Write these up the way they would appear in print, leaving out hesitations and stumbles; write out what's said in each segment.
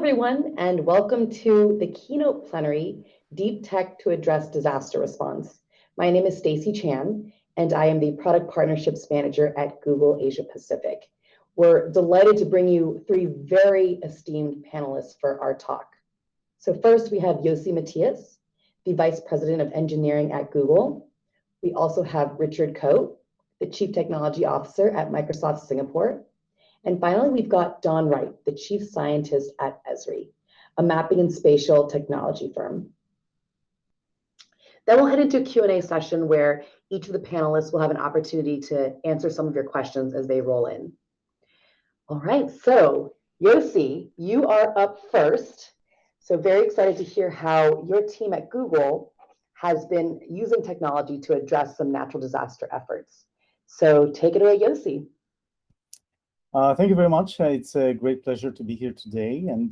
everyone, and welcome to the keynote plenary, Deep Tech to Address Disaster Response. My name is Stacie Chan, and I am the Product Partnerships Manager at Google Asia Pacific. We're delighted to bring you three very esteemed panelists for our talk. So first, we have Yossi Matias, the Vice President of Engineering at Google. We also have Richard Koh, the Chief Technology Officer at Microsoft Singapore. And finally, we've got Dawn Wright, the Chief Scientist at Esri, a mapping and spatial technology firm. Then we'll head into a Q&A session where each of the panelists will have an opportunity to answer some of your questions as they roll in. All right, so Yossi, you are up first. So very excited to hear how your team at Google has been using technology to address some natural disaster efforts. So take it away, Yossi. Thank you very much. It's a great pleasure to be here today, and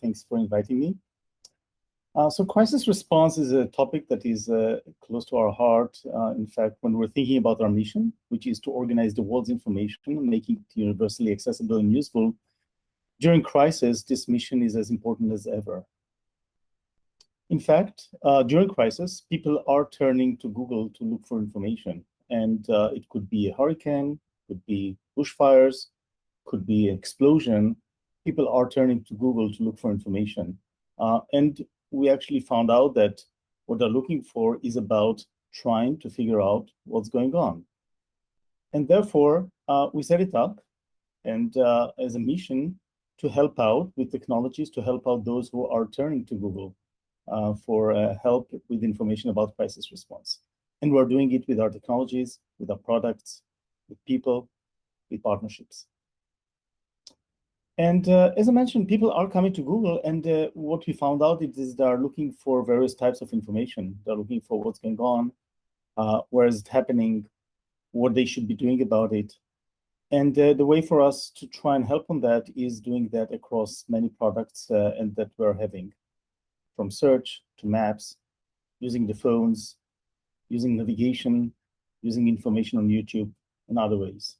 thanks for inviting me. So crisis response is a topic that is close to our heart. In fact, when we're thinking about our mission, which is to organize the world's information and making it universally accessible and useful, during crisis, this mission is as important as ever. In fact, during crisis, people are turning to Google to look for information, and it could be a hurricane, could be bushfires, could be an explosion. People are turning to Google to look for information. And we actually found out that what they're looking for is about trying to figure out what's going on. And therefore, we set it up and as a mission to help out with technologies, to help out those who are turning to Google for help with information about crisis response. And we're doing it with our technologies, with our products, with people, with partnerships. And as I mentioned, people are coming to Google, and what we found out is they are looking for various types of information. They're looking for what's going on, where is it happening, what they should be doing about it. And the way for us to try and help on that is doing that across many products and that we're having, from search to maps, using the phones, using navigation, using information on YouTube, and other ways.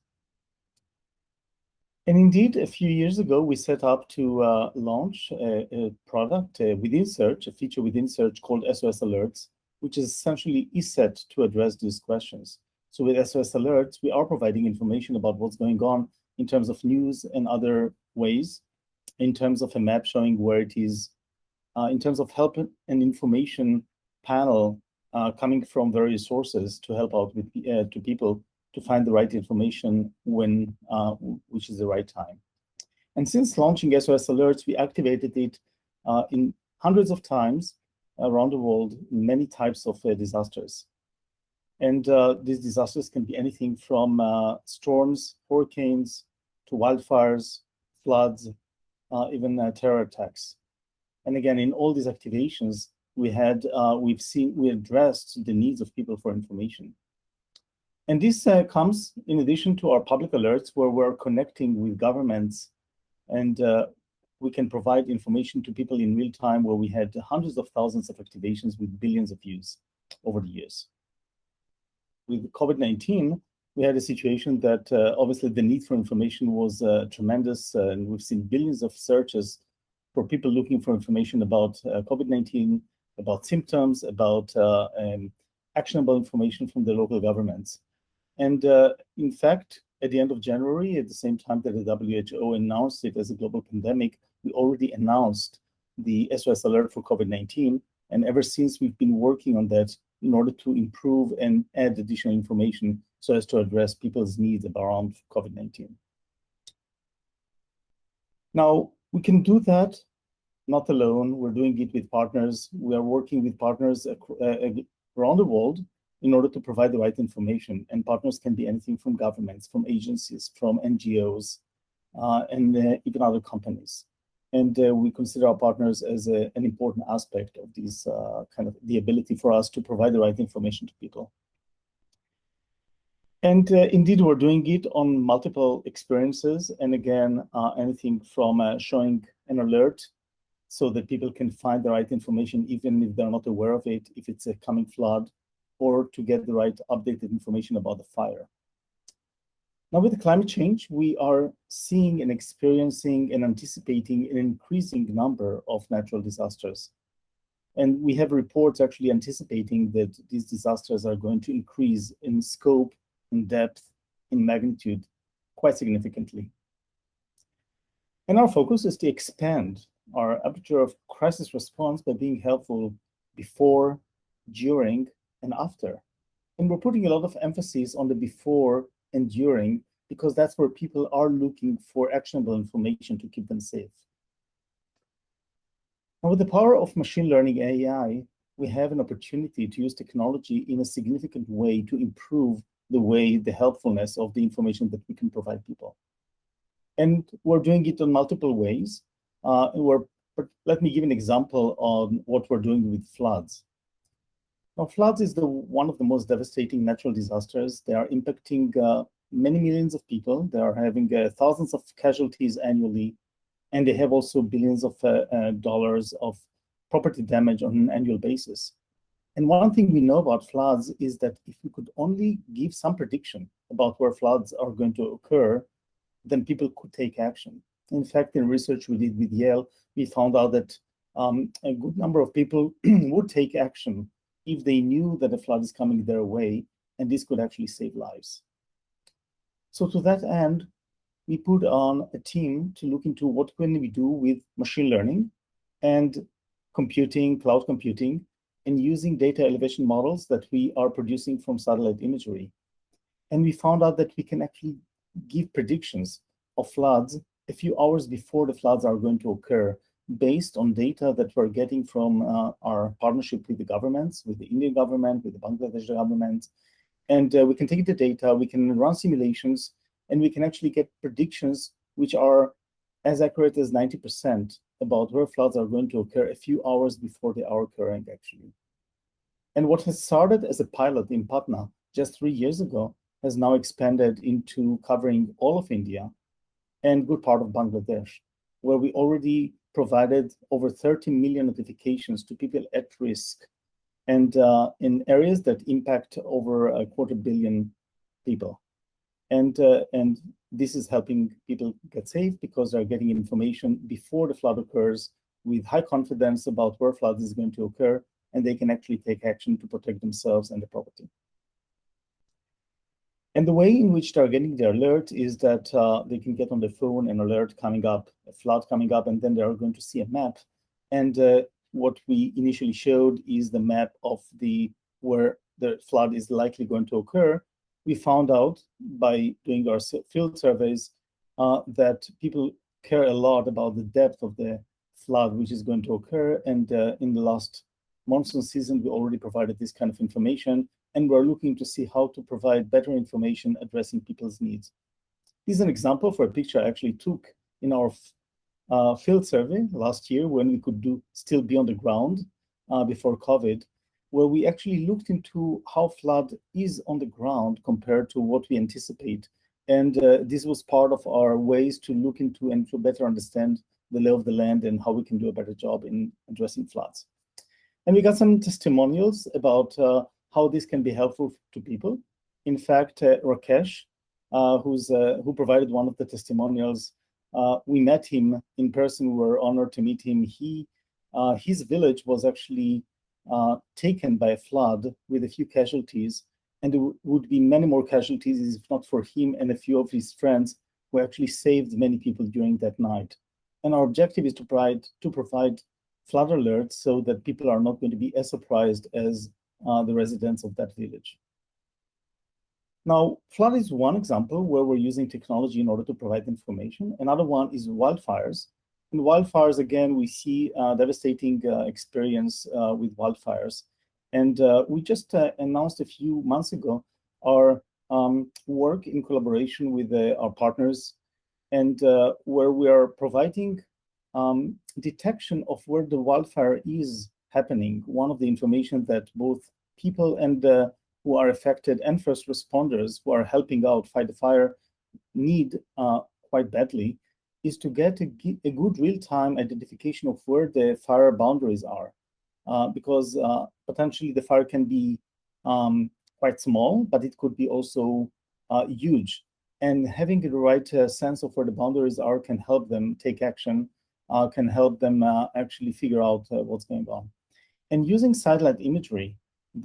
And indeed, a few years ago, we set up to launch a product within search, a feature within search called SOS Alerts, which is essentially set to address these questions. So with SOS Alerts, we are providing information about what's going on in terms of news and other ways, in terms of a map showing where it is, in terms of help and information panel coming from various sources to help out with to people to find the right information when, which is the right time. And since launching SOS Alerts, we activated it in hundreds of times around the world in many types of disasters. And these disasters can be anything from storms, hurricanes, to wildfires, floods, even terror attacks. And again, in all these activations, we addressed the needs of people for information. And this comes in addition to our public alerts, where we're connecting with governments, and we can provide information to people in real time, where we had hundreds of thousands of activations with billions of views over the years. With COVID-19, we had a situation that obviously the need for information was tremendous, and we've seen billions of searches for people looking for information about COVID-19, about symptoms, about actionable information from the local governments. And in fact, at the end of January, at the same time that the WHO announced it as a global pandemic, we already announced the SOS Alert for COVID-19. And ever since, we've been working on that in order to improve and add additional information so as to address people's needs around COVID-19. Now, we can do that not alone. We're doing it with partners. We are working with partners around the world in order to provide the right information. And partners can be anything from governments, from agencies, from NGOs, and even other companies. And we consider our partners as an important aspect of these kind of the ability for us to provide the right information to people. And indeed, we're doing it on multiple experiences. And again, anything from showing an alert so that people can find the right information, even if they're not aware of it, if it's a coming flood, or to get the right updated information about the fire. Now, with climate change, we are seeing and experiencing and anticipating an increasing number of natural disasters. And we have reports actually anticipating that these disasters are going to increase in scope, in depth, in magnitude quite significantly. And our focus is to expand our aperture of crisis response by being helpful before, during, and after. And we're putting a lot of emphasis on the before and during, because that's where people are looking for actionable information to keep them safe. Now, with the power of machine learning and AI, we have an opportunity to use technology in a significant way to improve the helpfulness of the information that we can provide people. And we're doing it in multiple ways. Let me give an example on what we're doing with floods. Now, floods is one of the most devastating natural disasters. They are impacting many millions of people. They are having thousands of casualties annually, and they have also billions of dollars of property damage on an annual basis. And one thing we know about floods is that if we could only give some prediction about where floods are going to occur, then people could take action. In fact, in research we did with Yale, we found out that a good number of people would take action if they knew that a flood is coming their way, and this could actually save lives. So to that end, we put on a team to look into what can we do with machine learning and computing, cloud computing, and using data elevation models that we are producing from satellite imagery. And we found out that we can actually give predictions of floods a few hours before the floods are going to occur, based on data that we're getting from our partnership with the governments, with the Indian government, with the Bangladesh government. And we can take the data, we can run simulations, and we can actually get predictions which are as accurate as 90% about where floods are going to occur a few hours before they are occurring, actually. And what has started as a pilot in Patna just 3 years ago has now expanded into covering all of India and good part of Bangladesh, where we already provided over 30 million notifications to people at risk, and in areas that impact over 250 million people. And this is helping people get safe because they're getting information before the flood occurs with high confidence about where flood is going to occur, and they can actually take action to protect themselves and their property. And the way in which they're getting the alert is that they can get on the phone an alert coming up, a flood coming up, and then they are going to see a map. And what we initially showed is the map of where the flood is likely going to occur. We found out by doing our field surveys that people care a lot about the depth of the flood which is going to occur. And in the last monsoon season, we already provided this kind of information, and we're looking to see how to provide better information addressing people's needs. This is an example for a picture I actually took in our field survey last year when we could still be on the ground before COVID, where we actually looked into how flood is on the ground compared to what we anticipate. And this was part of our ways to look into and to better understand the lay of the land and how we can do a better job in addressing floods. And we got some testimonials about how this can be helpful to people. In fact, Rakesh, who provided one of the testimonials, we met him in person. We were honored to meet him. His village was actually taken by a flood with a few casualties, and there would be many more casualties if not for him and a few of his friends who actually saved many people during that night. And our objective is to provide flood alerts so that people are not going to be as surprised as the residents of that village. Now, flood is one example where we're using technology in order to provide information. Another one is wildfires. In wildfires, again, we see devastating experience with wildfires. And we just announced a few months ago our work in collaboration with our partners, and where we are providing detection of where the wildfire is happening. One of the information that both people and who are affected and first responders who are helping out fight the fire need quite badly is to get a good real-time identification of where the fire boundaries are, because potentially the fire can be quite small, but it could be also huge. and having the right sense of where the boundaries are can help them take action, can help them actually figure out what's going on. And using satellite imagery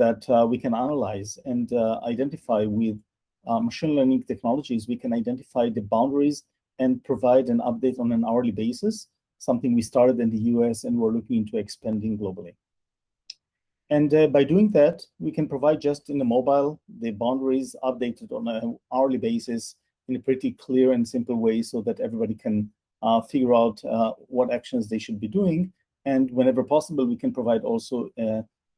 that we can analyze and identify with machine learning technologies, we can identify the boundaries and provide an update on an hourly basis, something we started in the US and we're looking into expanding globally. And by doing that, we can provide just in the mobile, the boundaries updated on an hourly basis in a pretty clear and simple way so that everybody can figure out what actions they should be doing. And whenever possible, we can provide also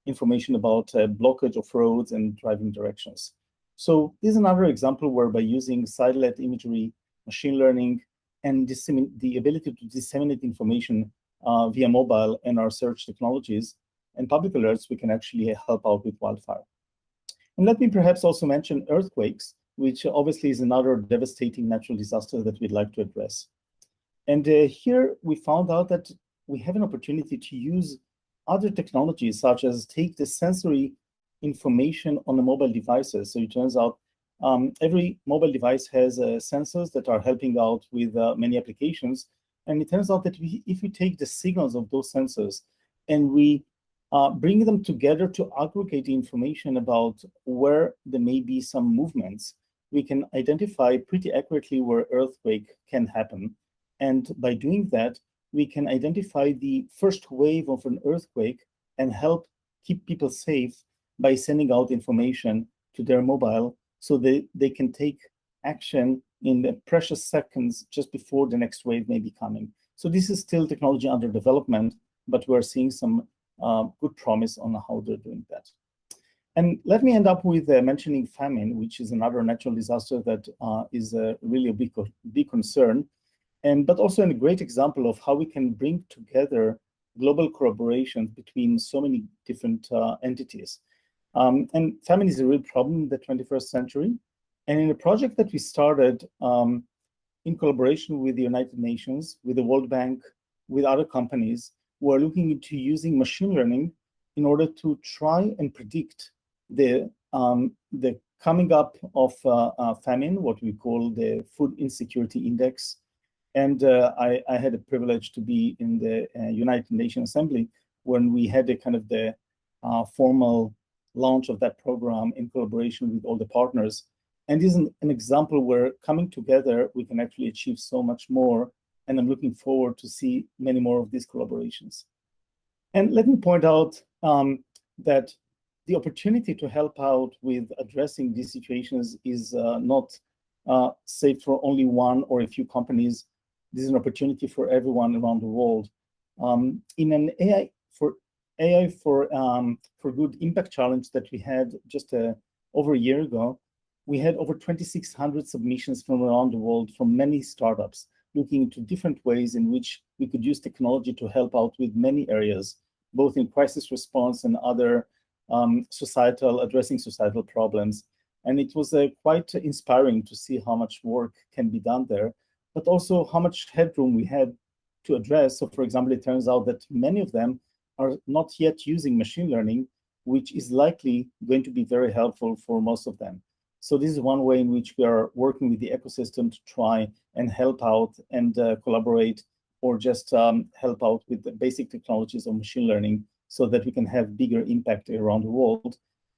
information about blockage of roads and driving directions. So this is another example where by using satellite imagery, machine learning, and the ability to disseminate information via mobile and our search technologies and public alerts, we can actually help out with wildfire. And let me perhaps also mention earthquakes, which obviously is another devastating natural disaster that we'd like to address. And here we found out that we have an opportunity to use other technologies, such as take the sensory information on the mobile devices. So it turns out every mobile device has sensors that are helping out with many applications. And it turns out that if we take the signals of those sensors and we bring them together to aggregate the information about where there may be some movements, we can identify pretty accurately where earthquake can happen. And by doing that, we can identify the first wave of an earthquake and help keep people safe by sending out information to their mobile so they can take action in the precious seconds just before the next wave may be coming. So this is still technology under development, but we're seeing some good promise on how they're doing that. And let me end up with mentioning famine, which is another natural disaster that is really a big concern, but also a great example of how we can bring together global collaboration between so many different entities. And famine is a real problem in the 21st century. And in a project that we started in collaboration with the United Nations, with the World Bank, with other companies, we're looking into using machine learning in order to try and predict the coming up of famine, what we call the Food Insecurity Index. And I had the privilege to be in the United Nations Assembly when we had the formal launch of that program in collaboration with all the partners. And this is an example where coming together, we can actually achieve so much more. And I'm looking forward to see many more of these collaborations. And let me point out that the opportunity to help out with addressing these situations is not saved for only one or a few companies. This is an opportunity for everyone around the world. In an AI for Good impact challenge that we had just over a year ago, we had over 2,600 submissions from around the world from many startups, looking into different ways in which we could use technology to help out with many areas, both in crisis response and other addressing societal problems. And it was quite inspiring to see how much work can be done there, but also how much headroom we had to address. So for example, it turns out that many of them are not yet using machine learning, which is likely going to be very helpful for most of them. So this is one way in which we are working with the ecosystem to try and help out and collaborate, or just help out with the basic technologies of machine learning so that we can have bigger impact around the world.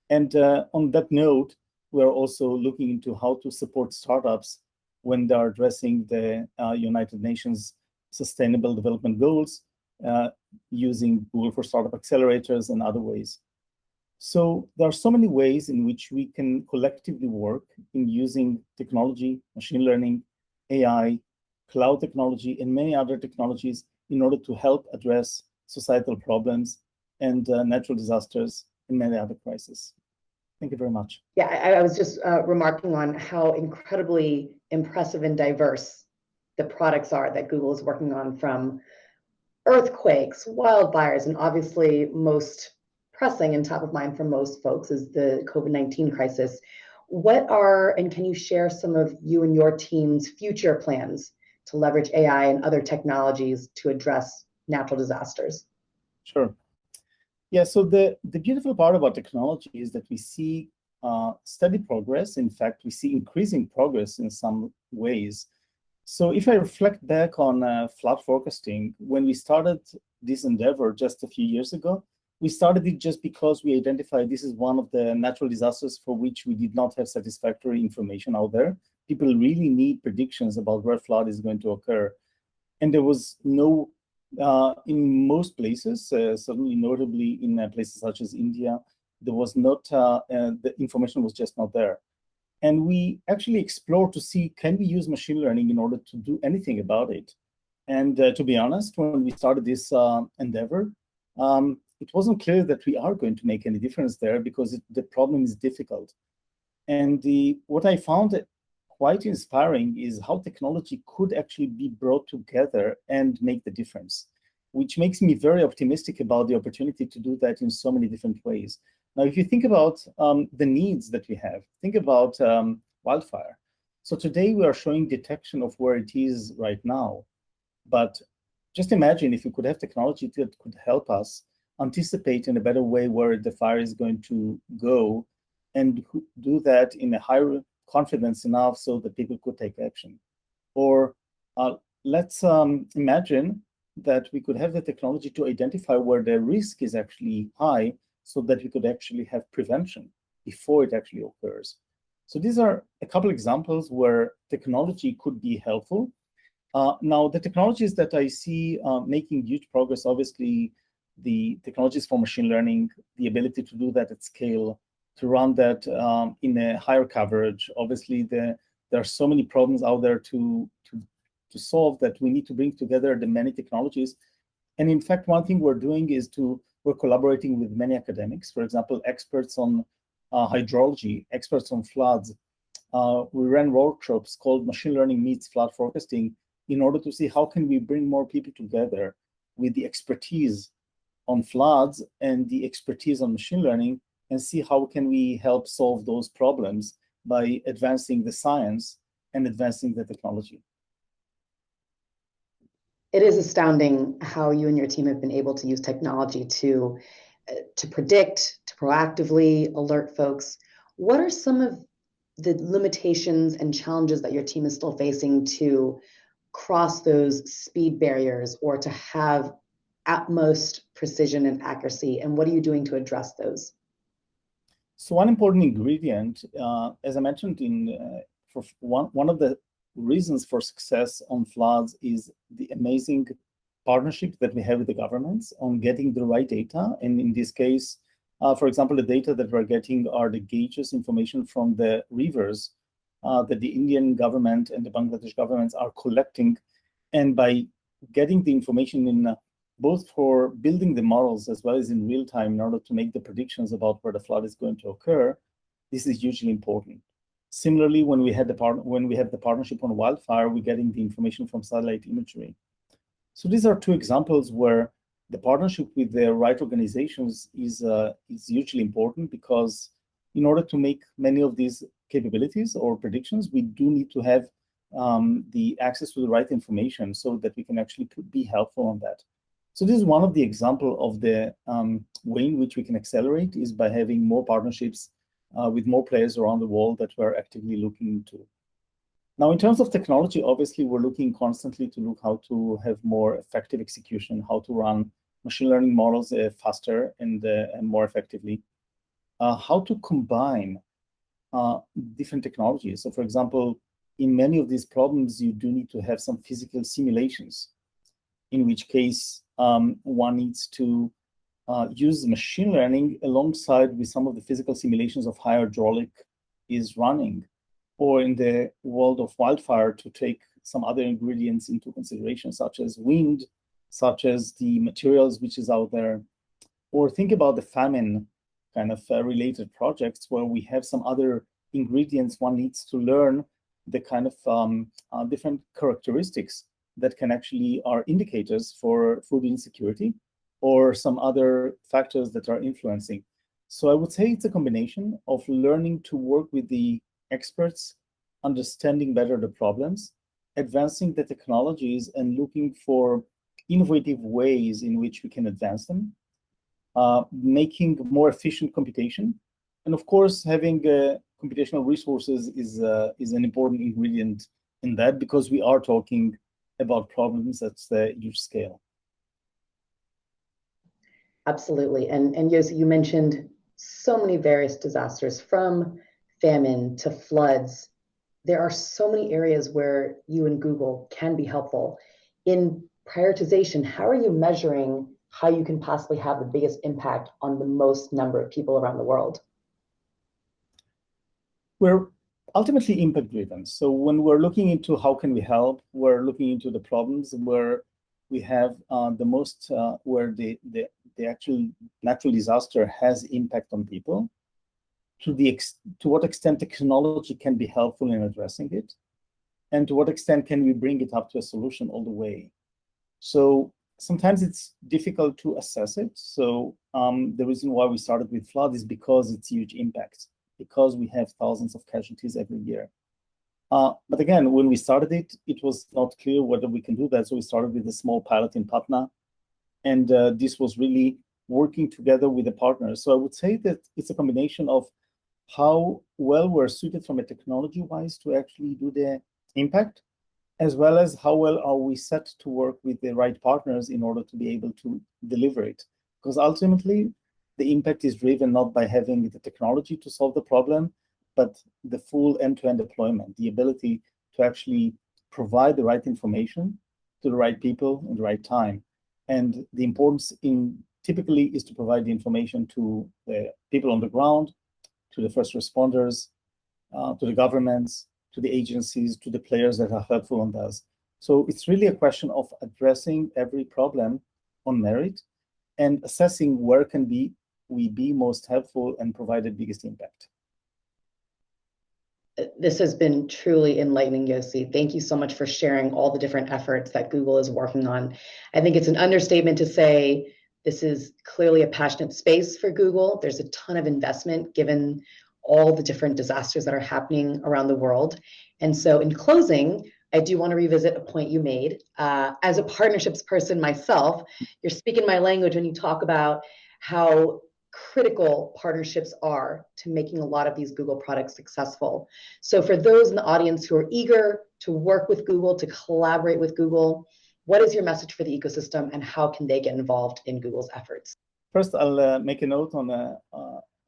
And on that note, we're also looking into how to support startups when they're addressing the United Nations Sustainable Development Goals using Google for Startup accelerators and other ways. So there are so many ways in which we can collectively work in using technology, machine learning, AI, cloud technology, and many other technologies in order to help address societal problems and natural disasters and many other crises. Thank you very much. Yeah, I was just remarking on how incredibly impressive and diverse the products are that Google is working on, from earthquakes, wildfires, and obviously most pressing and top of mind for most folks is the COVID-19 crisis. What are, and can you share some of you and your team's future plans to leverage AI and other technologies to address natural disasters? Sure. Yeah, so the beautiful part about technology is that we see steady progress. In fact, we see increasing progress in some ways. So if I reflect back on flood forecasting, when we started this endeavor just a few years ago, we started it just because we identified this is one of the natural disasters for which we did not have satisfactory information out there. People really need predictions about where flood is going to occur. And there was no, in most places, certainly notably in places such as India, there was not, the information was just not there. And we actually explored to see, can we use machine learning in order to do anything about it? And to be honest, when we started this endeavor, it wasn't clear that we are going to make any difference there because the problem is difficult. And what I found quite inspiring is how technology could actually be brought together and make the difference, which makes me very optimistic about the opportunity to do that in so many different ways. Now, if you think about the needs that we have, think about wildfire. So today we are showing detection of where it is right now. But just imagine if you could have technology that could help us anticipate in a better way where the fire is going to go and do that in a higher confidence enough so that people could take action. Or let's imagine that we could have the technology to identify where the risk is actually high so that we could actually have prevention before it actually occurs. So these are a couple examples where technology could be helpful. Now, the technologies that I see making huge progress, obviously, the technologies for machine learning, the ability to do that at scale, to run that in a higher coverage. Obviously, there are so many problems out there to solve that we need to bring together the many technologies. And in fact, one thing we're doing is we're collaborating with many academics, for example, experts on hydrology, experts on floods. We ran workshops called Machine Learning Meets Flood Forecasting in order to see how can we bring more people together with the expertise on floods and the expertise on machine learning and see how can we help solve those problems by advancing the science and advancing the technology. It is astounding how you and your team have been able to use technology to predict, to proactively alert folks. What are some of the limitations and challenges that your team is still facing to cross those speed barriers or to have utmost precision and accuracy? And what are you doing to address those? So one important ingredient, as I mentioned, for one of the reasons for success on floods is the amazing partnership that we have with the governments on getting the right data. And in this case, for example, the data that we're getting are the gauges information from the rivers that the Indian government and the Bangladesh governments are collecting. And by getting the information in both for building the models as well as in real time in order to make the predictions about where the flood is going to occur, this is hugely important. Similarly, when we have the partnership on wildfire, we're getting the information from satellite imagery. So these are two examples where the partnership with the right organizations is hugely important, because in order to make many of these capabilities or predictions, we do need to have the access to the right information so that we can actually be helpful on that. So this is one of the examples of the way in which we can accelerate is by having more partnerships with more players around the world that we're actively looking into. Now, in terms of technology, obviously, we're looking constantly to look how to have more effective execution, how to run machine learning models faster and more effectively, how to combine different technologies. So, for example, in many of these problems, you do need to have some physical simulations, in which case one needs to use machine learning alongside with some of the physical simulations of how hydraulic is running, or in the world of wildfire to take some other ingredients into consideration, such as wind, such as the materials which is out there, or think about the famine kind of related projects where we have some other ingredients one needs to learn the kind of different characteristics that can actually are indicators for food insecurity or some other factors that are influencing. So I would say it's a combination of learning to work with the experts, understanding better the problems, advancing the technologies and looking for innovative ways in which we can advance them, making more efficient computation, And of course, having computational resources is an important ingredient in that, because we are talking about problems at a huge scale. Absolutely. And Yossi, you mentioned so many various disasters, from famine to floods. There are so many areas where you and Google can be helpful. In prioritization, how are you measuring how you can possibly have the biggest impact on the most number of people around the world? We're ultimately impact driven. So when we're looking into how can we help, we're looking into the problems where we have the most, where the actual natural disaster has impact on people, to what extent technology can be helpful in addressing it, and to what extent can we bring it up to a solution all the way. So sometimes it's difficult to assess it. So the reason why we started with flood is because it's huge impact, because we have thousands of casualties every year. But again, when we started it, it was not clear whether we can do that. So we started with a small pilot in Patna, and this was really working together with the partners. So I would say that it's a combination of how well we're suited from a technology-wise to actually do the impact, as well as how well are we set to work with the right partners in order to be able to deliver it. Because ultimately, the impact is driven not by having the technology to solve the problem, but the full end-to-end deployment, the ability to actually provide the right information to the right people in the right time. And the importance typically is to provide the information to the people on the ground, to the first responders, to the governments, to the agencies, to the players that are helpful on this. So it's really a question of addressing every problem on merit and assessing where can we be most helpful and provide the biggest impact. This has been truly enlightening, Yossi. Thank you so much for sharing all the different efforts that Google is working on. I think it's an understatement to say this is clearly a passionate space for Google. There's a ton of investment given all the different disasters that are happening around the world. And so in closing, I do want to revisit a point you made. As a partnerships person myself, you're speaking my language when you talk about how critical partnerships are to making a lot of these Google products successful. So for those in the audience who are eager to work with Google, to collaborate with Google, what is your message for the ecosystem and how can they get involved in Google's efforts? First, I'll make a note on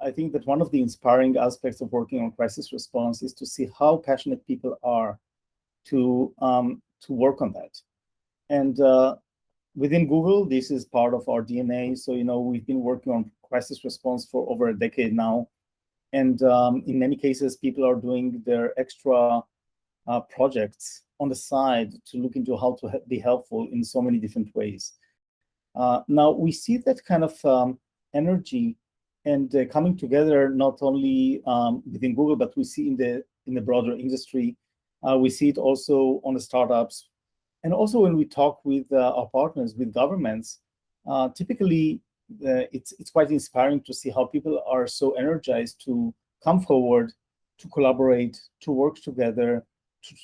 I think that one of the inspiring aspects of working on crisis response is to see how passionate people are to work on that. And within Google, this is part of our DNA. So, we've been working on crisis response for over a decade now. And in many cases, people are doing their extra projects on the side to look into how to be helpful in so many different ways. Now, we see that kind of energy and coming together not only within Google, but we see in the broader industry. We see it also on the startups. And also when we talk with our partners, with governments, typically it's quite inspiring to see how people are so energized to come forward, to collaborate, to work together,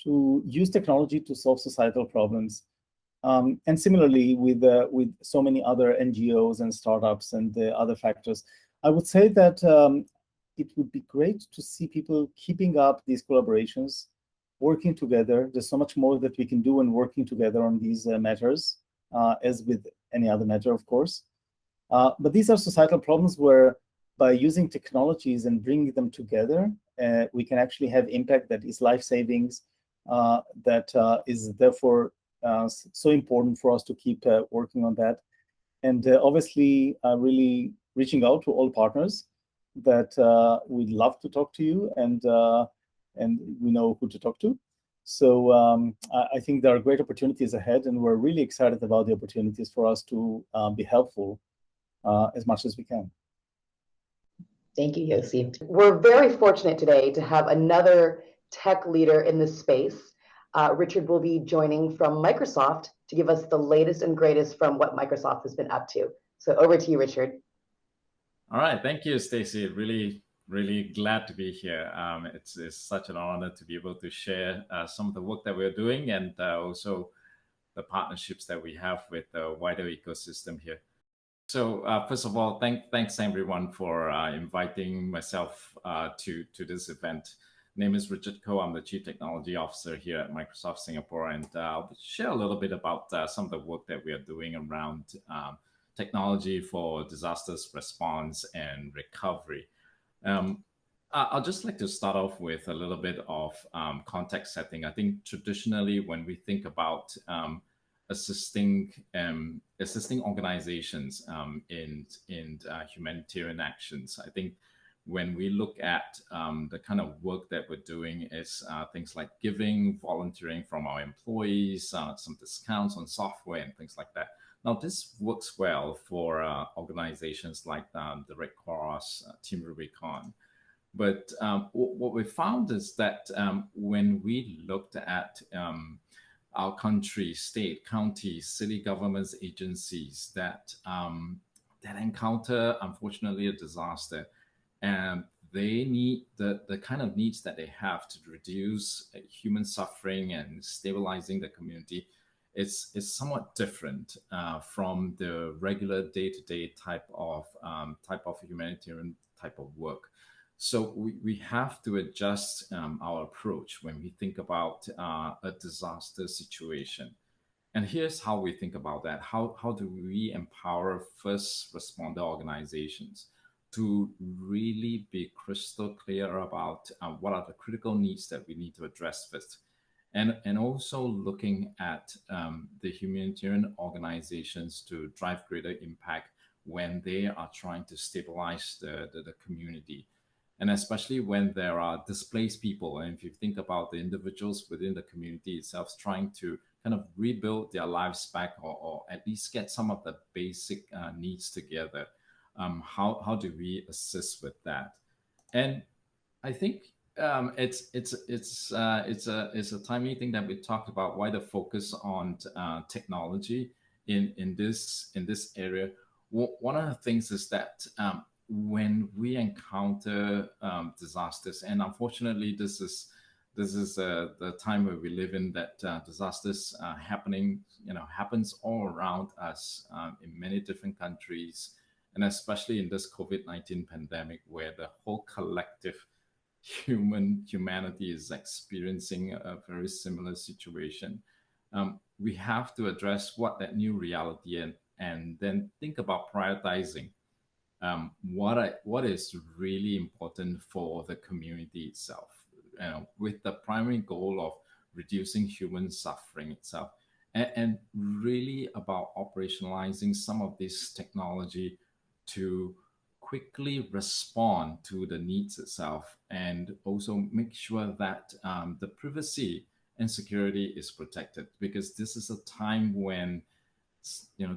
to use technology to solve societal problems. And similarly with so many other NGOs and startups and the other factors, I would say that it would be great to see people keeping up these collaborations, working together. There's so much more that we can do when working together on these matters, as with any other matter, of course. But these are societal problems where by using technologies and bringing them together, we can actually have impact that is life savings, that is therefore so important for us to keep working on that. And obviously, really reaching out to all partners that we'd love to talk to you, and we know who to talk to. So I think there are great opportunities ahead, and we're really excited about the opportunities for us to be helpful as much as we can. Thank you, Yossi. We're very fortunate today to have another tech leader in this space. Richard will be joining from Microsoft to give us the latest and greatest from what Microsoft has been up to. So over to you, Richard. All right, thank you, Stacie. Really glad to be here. It's such an honor to be able to share some of the work that we're doing, and also the partnerships that we have with the wider ecosystem here. So first of all, thanks everyone for inviting myself to this event. Name is Richard Koh. I'm the Chief Technology Officer here at Microsoft Singapore, and I'll share a little bit about some of the work that we are doing around technology for disasters response and recovery. I'll just like to start off with a little bit of context setting. I think traditionally when we think about assisting assisting organizations in humanitarian actions, I think when we look at the kind of work that we're doing is things like giving, volunteering from our employees, some discounts on software and things like that. Now, this works well for organizations like the Red Cross, Team Rubicon. But what we found is that when we looked at our country, state, county, city governments, agencies that that encounter, unfortunately, a disaster, and they need the kind of needs that they have to reduce human suffering and stabilizing the community is somewhat different from the regular day-to-day type of humanitarian type of work. So we have to adjust our approach when we think about a disaster situation. And here's how we think about that. How do we empower first responder organizations to really be crystal clear about what are the critical needs that we need to address first? And also looking at the humanitarian organizations to drive greater impact when they are trying to stabilize the community. And especially when there are displaced people. And if you think about the individuals within the community itself trying to kind of rebuild their lives back or at least get some of the basic needs together, how do we assist with that? And I think it's a timely thing that we talked about why the focus on technology in this area. One of the things is that when we encounter disasters, and unfortunately this is the time where we live in, that disasters happens all around us in many different countries, and especially in this COVID-19 pandemic, where the whole collective humanity is experiencing a very similar situation. We have to address what that new reality and then think about prioritizing what is really important for the community itself, with the primary goal of reducing human suffering itself, and really about operationalizing some of this technology to quickly respond to the needs itself, and also make sure that the privacy and security is protected, because this is a time when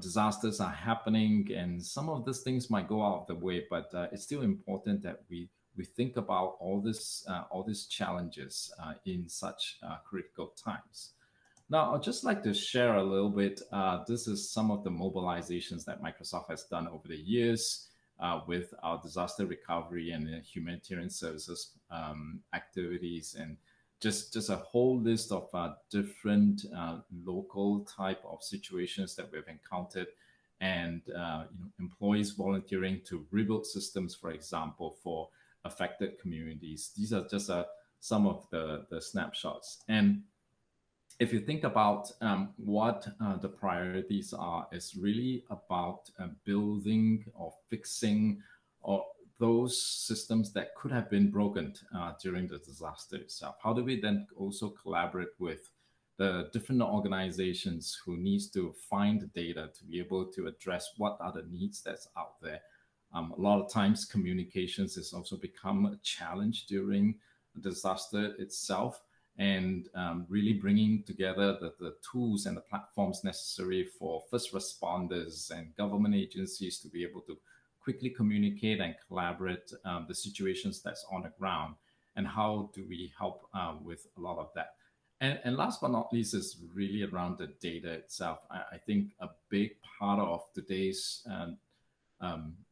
disasters are happening and some of these things might go out of the way, but it's still important that we think about all these challenges in such critical times. Now, I'd just like to share a little bit. This is some of the mobilizations that Microsoft has done over the years with our disaster recovery and humanitarian services activities, and just a whole list of different local type of situations that we've encountered, and employees volunteering to rebuild systems, for example, for affected communities. These are just some of the snapshots. And if you think about what the priorities are, it's really about building or fixing or those systems that could have been broken during the disaster itself. How do we then also collaborate with the different organizations who needs to find the data to be able to address what are the needs that's out there? A lot of times communications has also become a challenge during the disaster itself, and really bringing together the tools and the platforms necessary for first responders and government agencies to be able to quickly communicate and collaborate the situations that's on the ground, and how do we help with a lot of that. And last but not least is really around the data itself. I think a big part of today's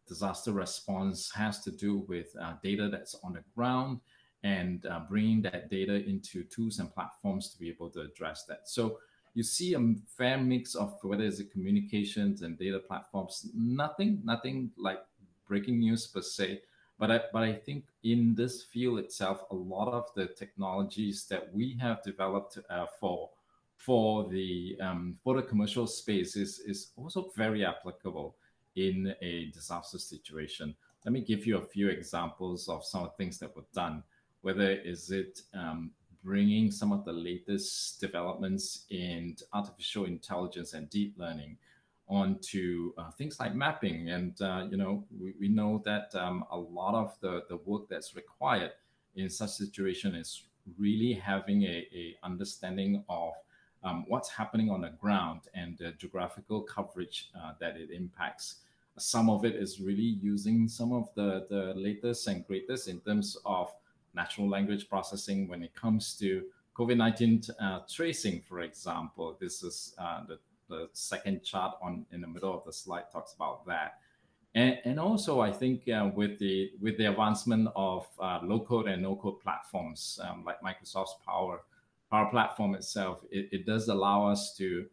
disaster response has to do with data that's on the ground, and bringing that data into tools and platforms to be able to address that. So you see a fair mix of whether it's communications and data platforms. Nothing like breaking news per se, but I think in this field itself, a lot of the technologies that we have developed for the commercial space is also very applicable in a disaster situation. Let me give you a few examples of some of the things that were done. Whether is it bringing some of the latest developments in artificial intelligence and deep learning onto things like mapping. And, we know that a lot of the work that's required in such situation is really having a understanding of what's happening on the ground and the geographical coverage that it impacts. Some of it is really using some of the latest and greatest in terms of natural language processing when it comes to COVID-19 tracing, for example. This is the second chart in the middle of the slide talks about that. And also, I think with the advancement of low-code and no-code platforms like Microsoft's Power Platform itself, it does allow us to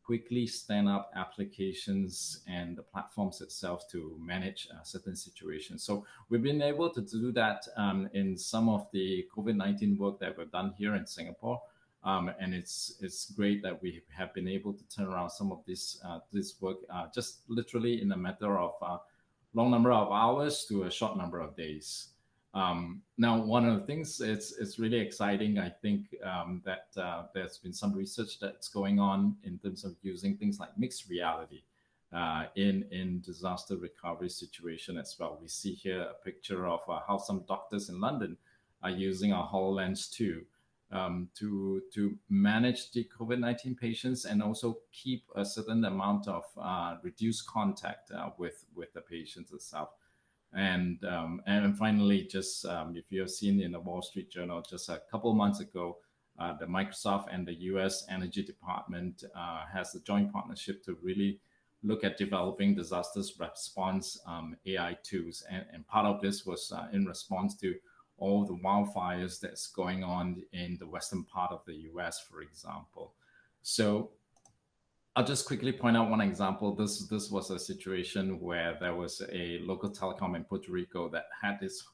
quickly stand up applications and the platforms itself to manage certain situations. So we've been able to do that in some of the COVID-19 work that we've done here in Singapore. And it's great that we have been able to turn around some of this work just literally in a matter of long number of hours to a short number of days. Now, one of the things it's really exciting, I think, that there's been some research that's going on in terms of using things like mixed reality in disaster recovery situation as well. We see here a picture of how some doctors in London are using our HoloLens 2 to manage the COVID-19 patients and also keep a certain amount of reduced contact with the patients itself. And finally, just if you have seen in the Wall Street Journal just a couple of months ago, the Microsoft and the US Energy Department has a joint partnership to really look at developing disasters response AI tools. And part of this was in response to all the wildfires that's going on in the western part of the US, for example. So I'll just quickly point out one example. This was a situation where there was a local telecom in Puerto Rico that had its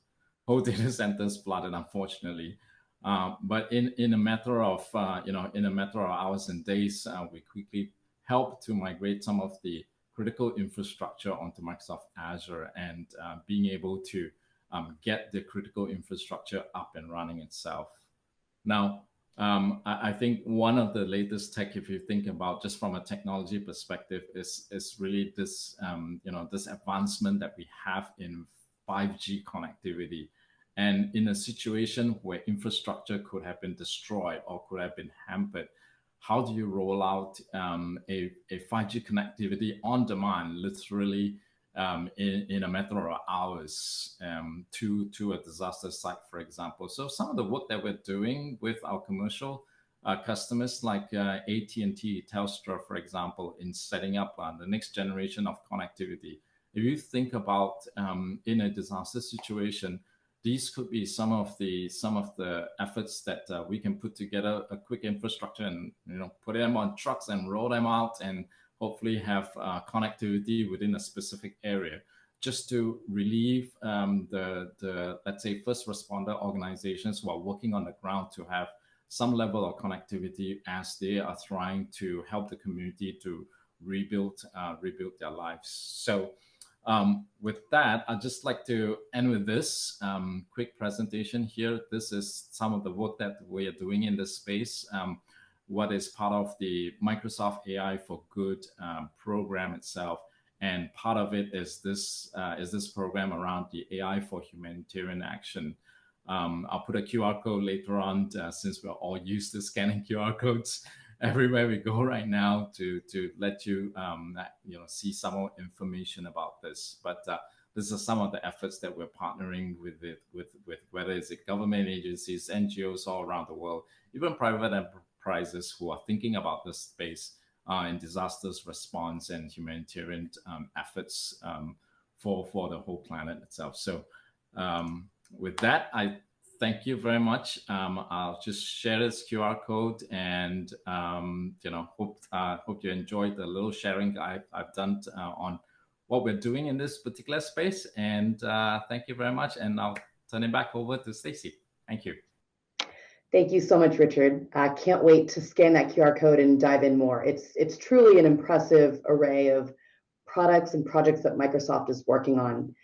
whole data centers flooded, unfortunately. But in a matter of hours and days, we quickly helped to migrate some of the critical infrastructure onto Microsoft Azure and being able to get the critical infrastructure up and running itself. Now, I think one of the latest tech, if you think about just from a technology perspective, is really this this advancement that we have in 5G connectivity. And in a situation where infrastructure could have been destroyed or could have been hampered, how do you roll out a 5G connectivity on demand, literally in a matter of hours to a disaster site, for example? So some of the work that we're doing with our commercial customers like AT&T, Telstra, for example, in setting up the next generation of connectivity. If you think about in a disaster situation, these could be some of the efforts that we can put together a quick infrastructure and put them on trucks and roll them out and hopefully have connectivity within a specific area, just to relieve the let's say first responder organizations who are working on the ground to have some level of connectivity as they are trying to help the community to rebuild their lives. So with that, I'd just like to end with this quick presentation here. This is some of the work that we are doing in this space. What is part of the Microsoft AI for Good program itself, and part of it is this program around the AI for humanitarian action. I'll put a QR code later on since we're all used to scanning QR codes everywhere we go right now to let you see some more information about this. But this is some of the efforts that we're partnering with whether it's government agencies, NGOs all around the world, even private enterprises who are thinking about this space in disasters response and humanitarian efforts for the whole planet itself. So with that, I Thank you very much. I'll just share this QR code, and hope you enjoyed the little sharing I've done on what we're doing in this particular space. And thank you very much. And I'll turn it back over to Stacie. Thank you. Thank you so much, Richard. I can't wait to scan that QR code and dive in more. It's truly an impressive array of products and projects that Microsoft is working on.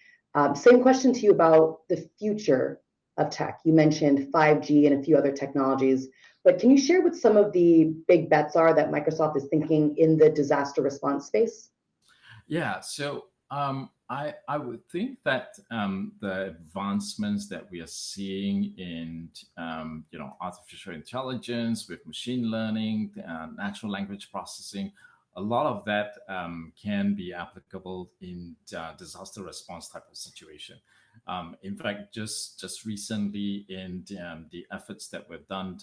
Same question to you about the future of tech. You mentioned 5G and a few other technologies, but can you share what some of the big bets are that Microsoft is thinking in the disaster response space? Yeah, so I would think that the advancements that we are seeing in artificial intelligence with machine learning, natural language processing, a lot of that can be applicable in disaster response type of situation. In fact, just recently in the efforts that were done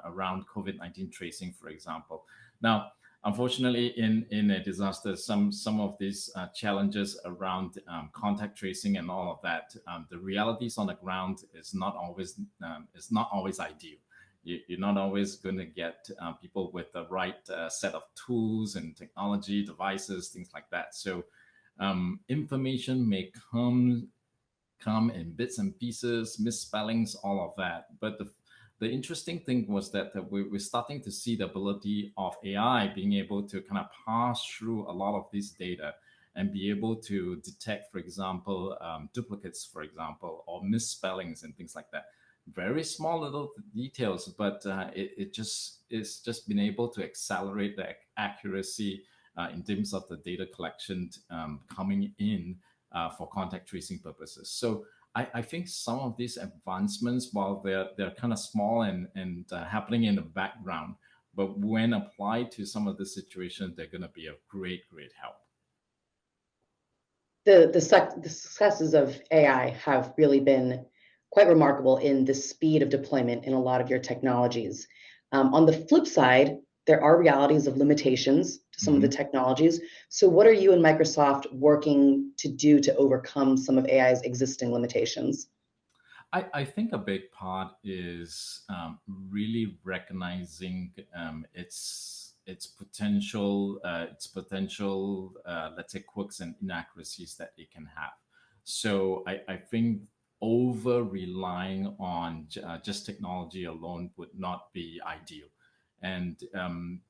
around COVID-19 tracing, for example. Now, unfortunately, in a disaster, some of these challenges around contact tracing and all of that, the realities on the ground is not always ideal. You're not always going to get people with the right set of tools and technology devices, things like that. So information may come in bits and pieces, misspellings, all of that. But the interesting thing was that we're starting to see the ability of AI being able to kind of pass through a lot of this data and be able to detect, for example, duplicates, for example, or misspellings and things like that. Very small little details, but it's just been able to accelerate the accuracy in terms of the data collection coming in for contact tracing purposes. So I think some of these advancements, while they're kind of small and happening in the background, but when applied to some of the situations, they're going to be a great help. The successes of AI have really been quite remarkable in the speed of deployment in a lot of your technologies. On the flip side, there are realities of limitations to some of the technologies. So what are you and Microsoft working to do to overcome some of AI's existing limitations? I think a big part is really recognizing its potential, let's say, quirks and inaccuracies that it can have. So I think over relying on just technology alone would not be ideal. And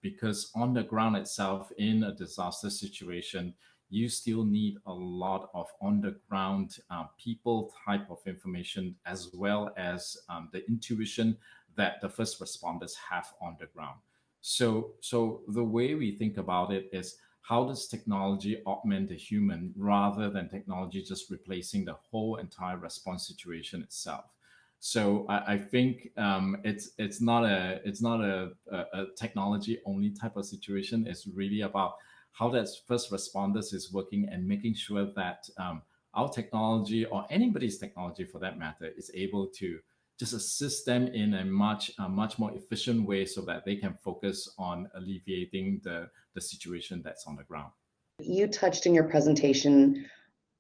because on the ground itself, in a disaster situation, you still need a lot of on the ground people type of information, as well as the intuition that the first responders have on the ground. So the way we think about it is, how does technology augment the human rather than technology just replacing the whole entire response situation itself? So I think it's not a technology only type of situation. It's really about how that first responders is working and making sure that our technology, or anybody's technology for that matter, is able to just assist them in a much more efficient way, so that they can focus on alleviating the situation that's on the ground. You touched in your presentation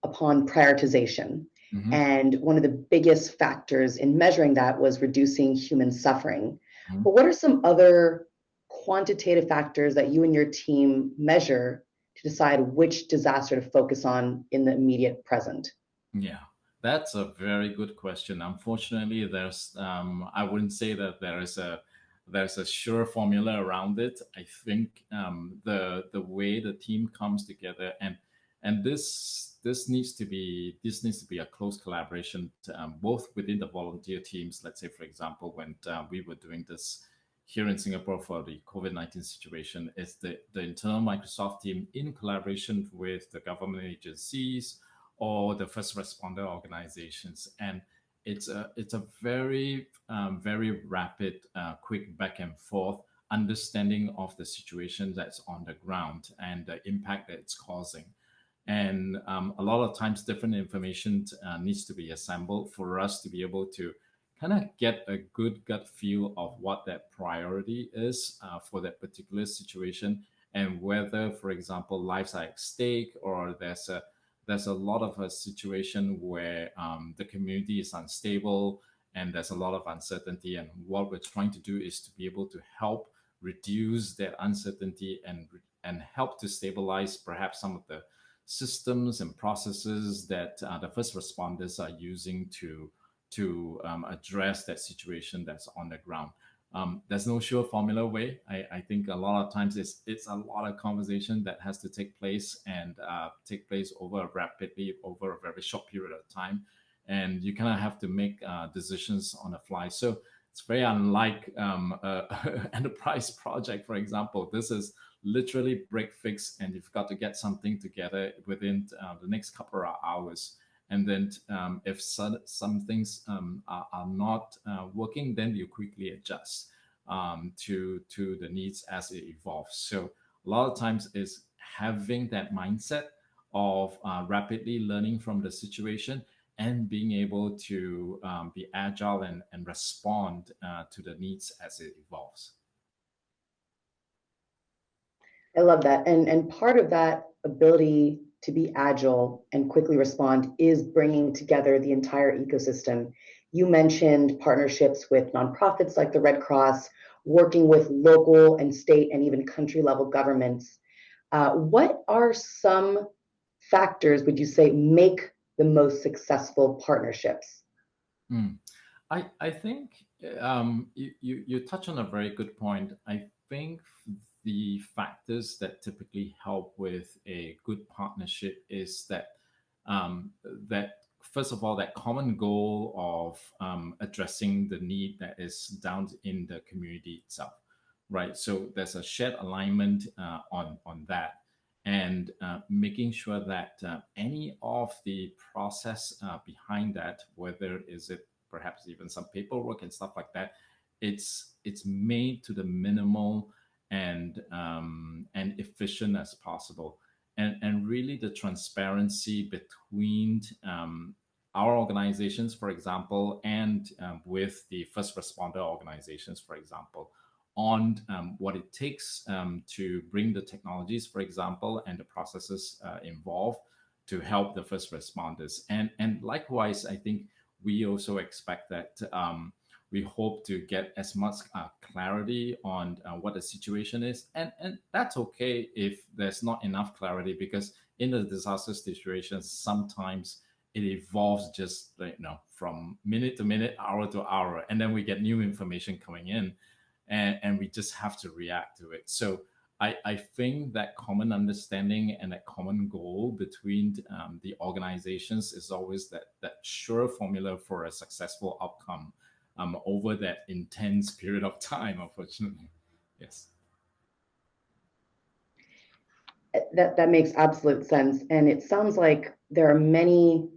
upon prioritization. And one of the biggest factors in measuring that was reducing human suffering. But what are some other quantitative factors that you and your team measure to decide which disaster to focus on in the immediate present? Yeah, that's a very good question. Unfortunately, there's I wouldn't say that there's a sure formula around it. I think the way the team comes together, and this needs to be a close collaboration, both within the volunteer teams. Let's say, for example, when we were doing this here in Singapore for the COVID-19 situation, is the internal Microsoft team in collaboration with the government agencies or the first responder organizations. And it's a very rapid, quick back and forth understanding of the situation that's on the ground and the impact that it's causing. And a lot of times different information needs to be assembled for us to be able to kind of get a good gut feel of what that priority is for that particular situation, and whether, for example, lives are at stake, or there's a lot of a situation where the community is unstable and there's a lot of uncertainty. And what we're trying to do is to be able to help reduce that uncertainty and help to stabilize perhaps some of the systems and processes that the first responders are using to address that situation that's on the ground. There's no sure formula way. I think a lot of times it's a lot of conversation that has to take place and take place over a very short period of time, and you kind of have to make decisions on the fly. So it's very unlike enterprise project, for example. This is literally break fix, and you've got to get something together within the next couple of hours. And then if some things are not working, then you quickly adjust to the needs as it evolves. So a lot of times is having that mindset of rapidly learning from the situation and being able to be agile and respond to the needs as it evolves. I love that. And part of that ability to be agile and quickly respond is bringing together the entire ecosystem. You mentioned partnerships with nonprofits like the Red Cross, working with local and state and even country level governments. What are some factors, would you say, make the most successful partnerships? I think you touch on a very good point. I think the factors that typically help with a good partnership is that that first of all, that common goal of addressing the need that is down in the community itself, right? So there's a shared alignment on that, and making sure that any of the process behind that, whether is it perhaps even some paperwork and stuff like that, it's made to the minimal and efficient as possible, and really the transparency between our organizations, for example, and with the first responder organizations, for example, on what it takes to bring the technologies, for example, and the processes involved to help the first responders. And likewise, I think we also expect that we hope to get as much clarity on what the situation is. And that's okay if there's not enough clarity, because in the disaster situations, sometimes it evolves just from minute to minute, hour to hour, and then we get new information coming in, and we just have to react to it. So I think that common understanding and that common goal between the organizations is always that sure formula for a successful outcome over that intense period of time, unfortunately. Yes. That makes absolute sense. And it sounds like there are many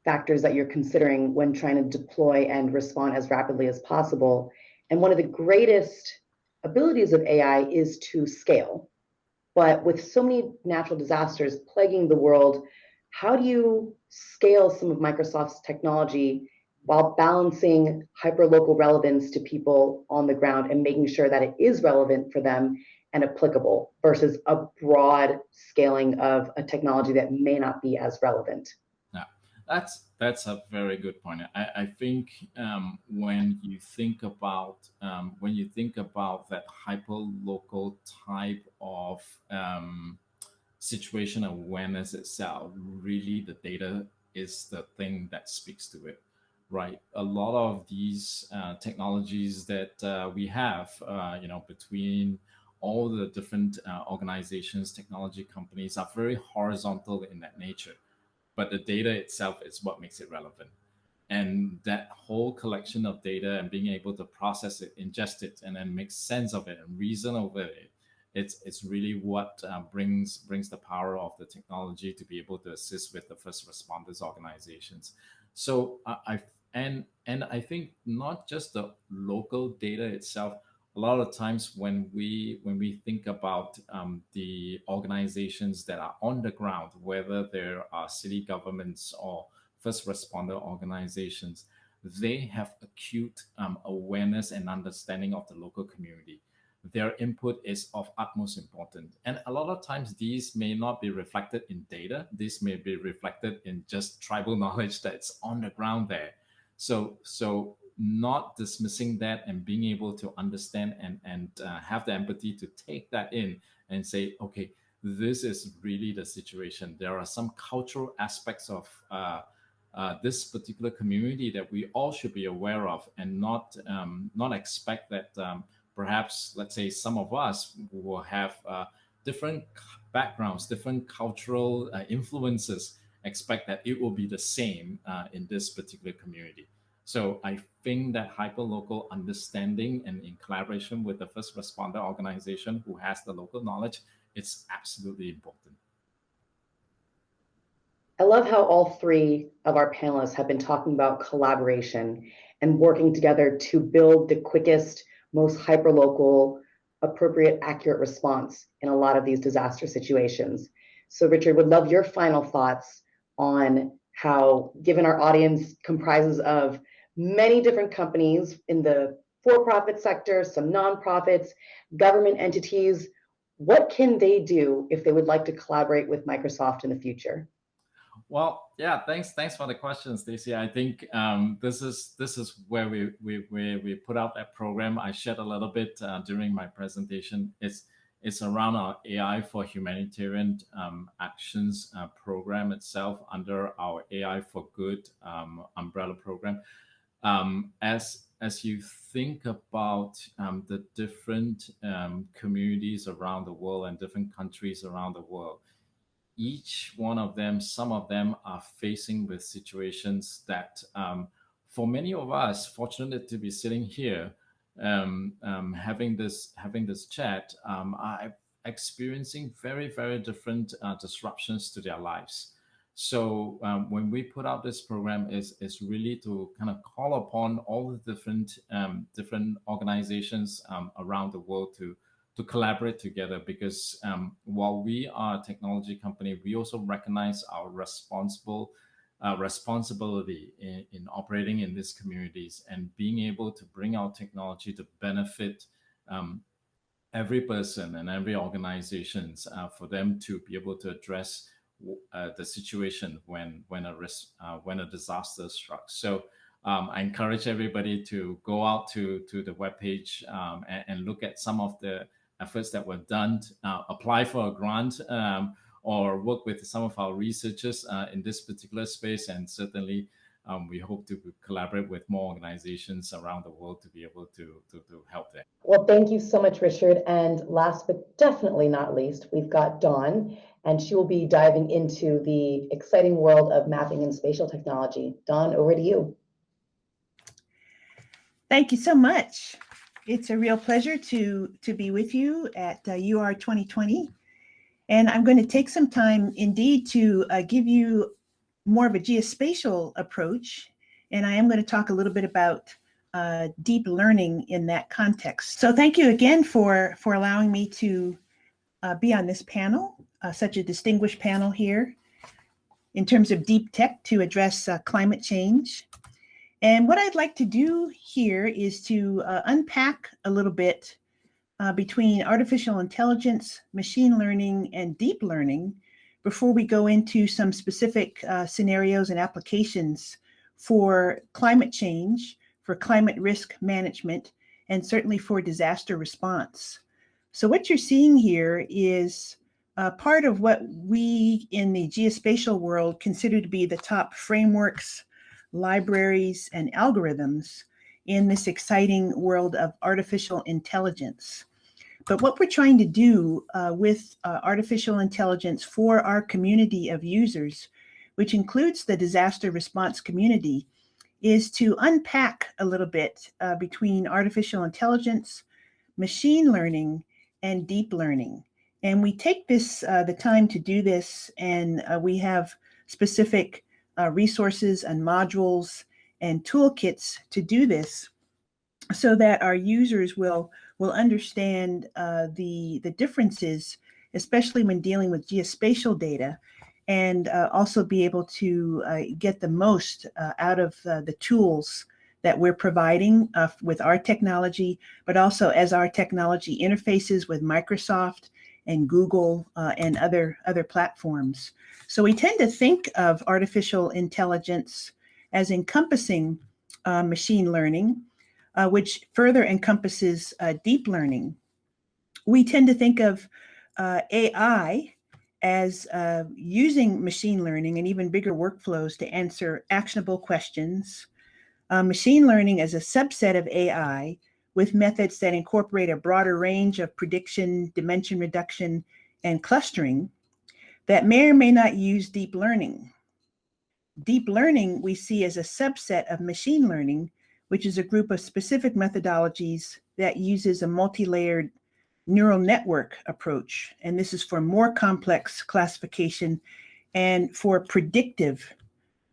factors that you're considering when trying to deploy and respond as rapidly as possible. And one of the greatest abilities of AI is to scale. But with so many natural disasters plaguing the world, how do you scale some of Microsoft's technology while balancing hyperlocal relevance to people on the ground and making sure that it is relevant for them and applicable versus a broad scaling of a technology that may not be as relevant? Yeah, that's a very good point. I think when you think about that hyperlocal type of situation awareness itself, really the data is the thing that speaks to it, right? A lot of these technologies that we have, between all the different organizations, technology companies, are very horizontal in that nature, but the data itself is what makes it relevant. And that whole collection of data and being able to process it, ingest it, and then make sense of it and reason over it, it's really what brings the power of the technology to be able to assist with the first responders organizations. So I think not just the local data itself. A lot of times when we think about the organizations that are on the ground, whether there are city governments or first responder organizations, they have acute awareness and understanding of the local community. Their input is of utmost importance. And a lot of times these may not be reflected in data. This may be reflected in just tribal knowledge that's on the ground there. So not dismissing that and being able to understand and have the empathy to take that in and say, okay, this is really the situation. There are some cultural aspects of this particular community that we all should be aware of, and not expect that perhaps, let's say, some of us will have different backgrounds, different cultural influences, expect that it will be the same in this particular community. So I think that hyperlocal understanding and in collaboration with the first responder organization who has the local knowledge, it's absolutely important. I love how all three of our panelists have been talking about collaboration and working together to build the quickest, most hyperlocal, appropriate, accurate response in a lot of these disaster situations. So Richard, would love your final thoughts on how, given our audience comprises of many different companies in the for-profit sector, some nonprofits, government entities, what can they do if they would like to collaborate with Microsoft in the future? Well, yeah, thanks for the question, Stacie. I think this is where we put out that program. I shared a little bit during my presentation. It's around our AI for Humanitarian Actions program itself under our AI for Good umbrella program. As you think about the different communities around the world and different countries around the world, each one of them, some of them are facing with situations that for many of us, fortunate to be sitting here having this chat, are experiencing very, very different disruptions to their lives. So when we put out this program is really to kind of call upon all the different organizations around the world to collaborate together, because while we are a technology company, we also recognize our responsibility in operating in these communities and being able to bring our technology to benefit every person and every organizations for them to be able to address the situation when a disaster strikes. So I encourage everybody to go out to the webpage and look at some of the efforts that were done, apply for a grant, or work with some of our researchers in this particular space. And certainly we hope to collaborate with more organizations around the world to be able to help them. Well, thank you so much, Richard. And last but definitely not least, we've got Dawn, and she will be diving into the exciting world of mapping and spatial technology. Dawn, over to you. Thank you so much. It's a real pleasure to be with you at UR 2020. And I'm going to take some time indeed to give you more of a geospatial approach. And I am going to talk a little bit about deep learning in that context. So thank you again for allowing me to be on this panel, such a distinguished panel here in terms of deep tech to address climate change. And what I'd like to do here is to unpack a little bit between artificial intelligence, machine learning, and deep learning before we go into some specific scenarios and applications for climate change, for climate risk management, and certainly for disaster response. So what you're seeing here is part of what we in the geospatial world consider to be the top frameworks, libraries, and algorithms in this exciting world of artificial intelligence. But what we're trying to do with artificial intelligence for our community of users, which includes the disaster response community, is to unpack a little bit between artificial intelligence, machine learning, and deep learning. And we take the time to do this, and we have specific resources and modules and toolkits to do this so that our users will understand the differences, especially when dealing with geospatial data, and also be able to get the most out of the tools that we're providing with our technology, but also as our technology interfaces with Microsoft and Google and other platforms. So we tend to think of artificial intelligence as encompassing machine learning, which further encompasses deep learning. We tend to think of AI as using machine learning and even bigger workflows to answer actionable questions. Machine learning as a subset of AI with methods that incorporate a broader range of prediction, dimension reduction, and clustering that may or may not use deep learning. Deep learning we see as a subset of machine learning, which is a group of specific methodologies that uses a multi-layered neural network approach. And this is for more complex classification and for predictive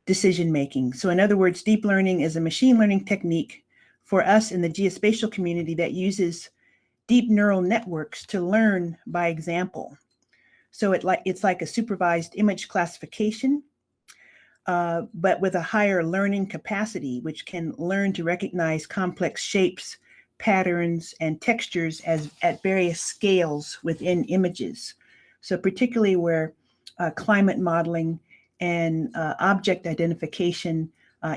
decision-making. So in other words, deep learning is a machine learning technique for us in the geospatial community that uses deep neural networks to learn by example. So it's like a supervised image classification, but with a higher learning capacity, which can learn to recognize complex shapes, patterns, and textures at various scales within images. So particularly where climate modeling and object identification,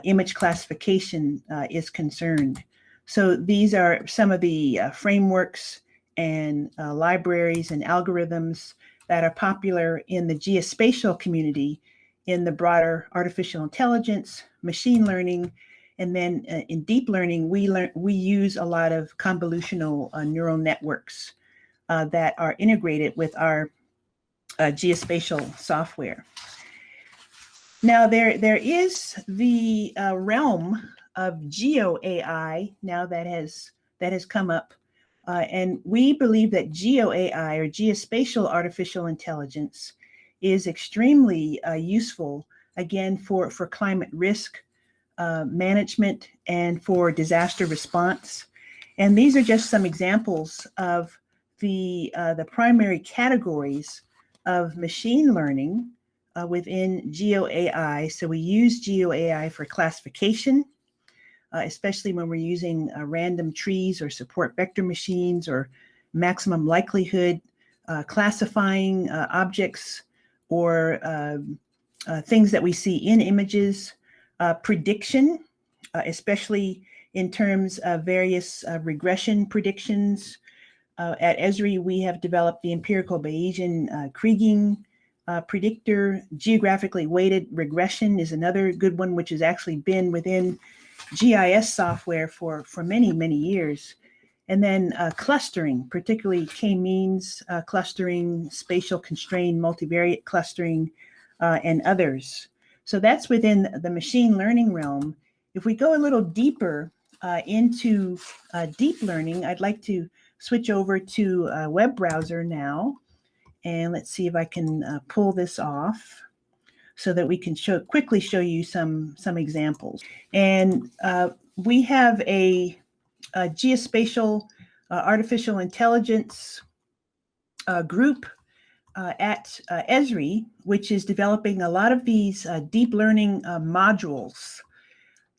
image classification is concerned. So these are some of the frameworks and libraries and algorithms that are popular in the geospatial community in the broader artificial intelligence, machine learning, and then in deep learning, we use a lot of convolutional neural networks that are integrated with our geospatial software. Now, there is the realm of geo AI now that has come up, and we believe that geo AI or geospatial artificial intelligence is extremely useful, again, for climate risk management and for disaster response. And these are just some examples of the primary categories of machine learning within geo AI. So we use geo AI for classification, especially when we're using random trees or support vector machines or maximum likelihood classifying objects or things that we see in images. Prediction, especially in terms of various regression predictions. At Esri, we have developed the empirical Bayesian Kriging predictor. Geographically weighted regression is another good one, which has actually been within GIS software for many, many years. And then clustering, particularly k-means clustering, spatial constrained multivariate clustering, and others. So that's within the machine learning realm. If we go a little deeper into deep learning, I'd like to switch over to a web browser now. And let's see if I can pull this off so that we can quickly show you some examples. And we have a geospatial artificial intelligence group at Esri, which is developing a lot of these deep learning modules.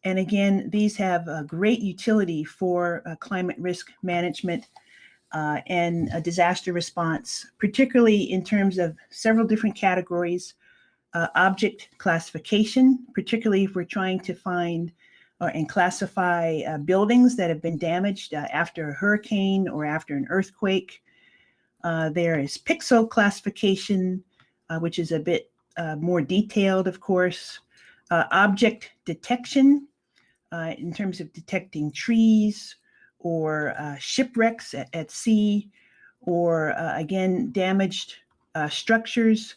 And again, these have a great utility for climate risk management and disaster response, particularly in terms of several different categories. Object classification, particularly if we're trying to find and classify buildings that have been damaged after a hurricane or after an earthquake. There is pixel classification, which is a bit more detailed, of course. Object detection, in terms of detecting trees or shipwrecks at sea, or again, damaged structures.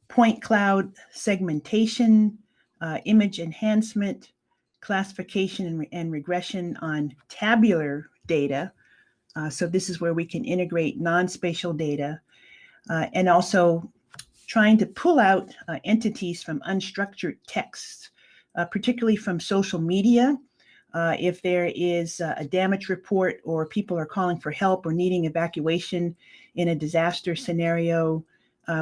Point cloud segmentation, image enhancement, classification and regression on tabular data. So this is where we can integrate non-spatial data and also trying to pull out entities from unstructured texts, particularly from social media. If there is a damage report or people are calling for help or needing evacuation in a disaster scenario,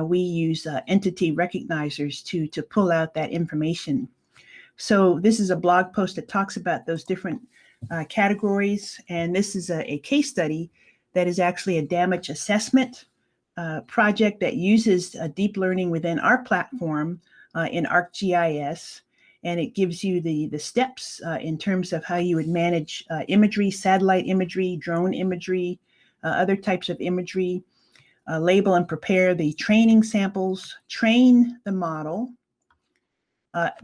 we use entity recognizers to pull out that information. So this is a blog post that talks about those different categories. And this is a case study that is actually a damage assessment project that uses deep learning within our platform in ArcGIS. and it gives you the steps in terms of how you would manage imagery, satellite imagery, drone imagery, other types of imagery, label and prepare the training samples, train the model,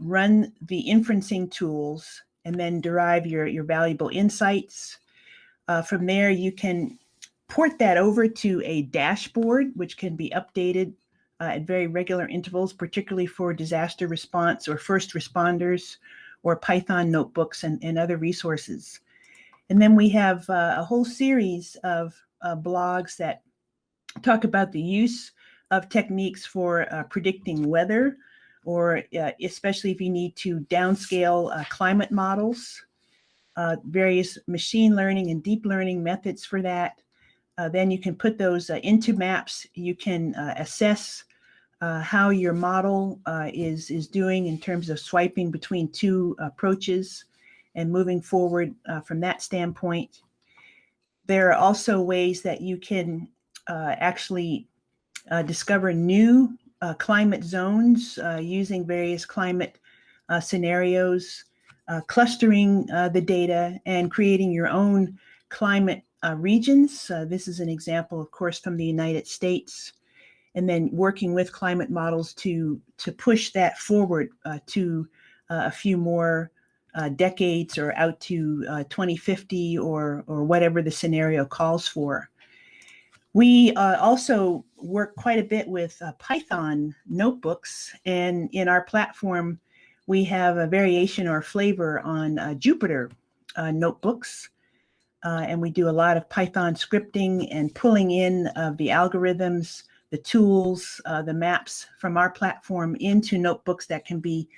run the inferencing tools, and then derive your valuable insights. From there, you can port that over to a dashboard, which can be updated at very regular intervals, particularly for disaster response or first responders or Python notebooks and other resources. And then we have a whole series of blogs that talk about the use of techniques for predicting weather, or especially if you need to downscale climate models, various machine learning and deep learning methods for that. Then you can put those into maps. You can assess how your model is doing in terms of swiping between two approaches and moving forward from that standpoint. There are also ways that you can actually discover new climate zones using various climate scenarios, clustering the data and creating your own climate regions. This is an example, of course, from the United States, and then working with climate models to push that forward to a few more decades or out to 2050 or whatever the scenario calls for. We also work quite a bit with Python notebooks, and in our platform, we have a variation or flavor on Jupyter notebooks. And we do a lot of Python scripting and pulling in of the algorithms, the tools, the maps from our platform into notebooks that can be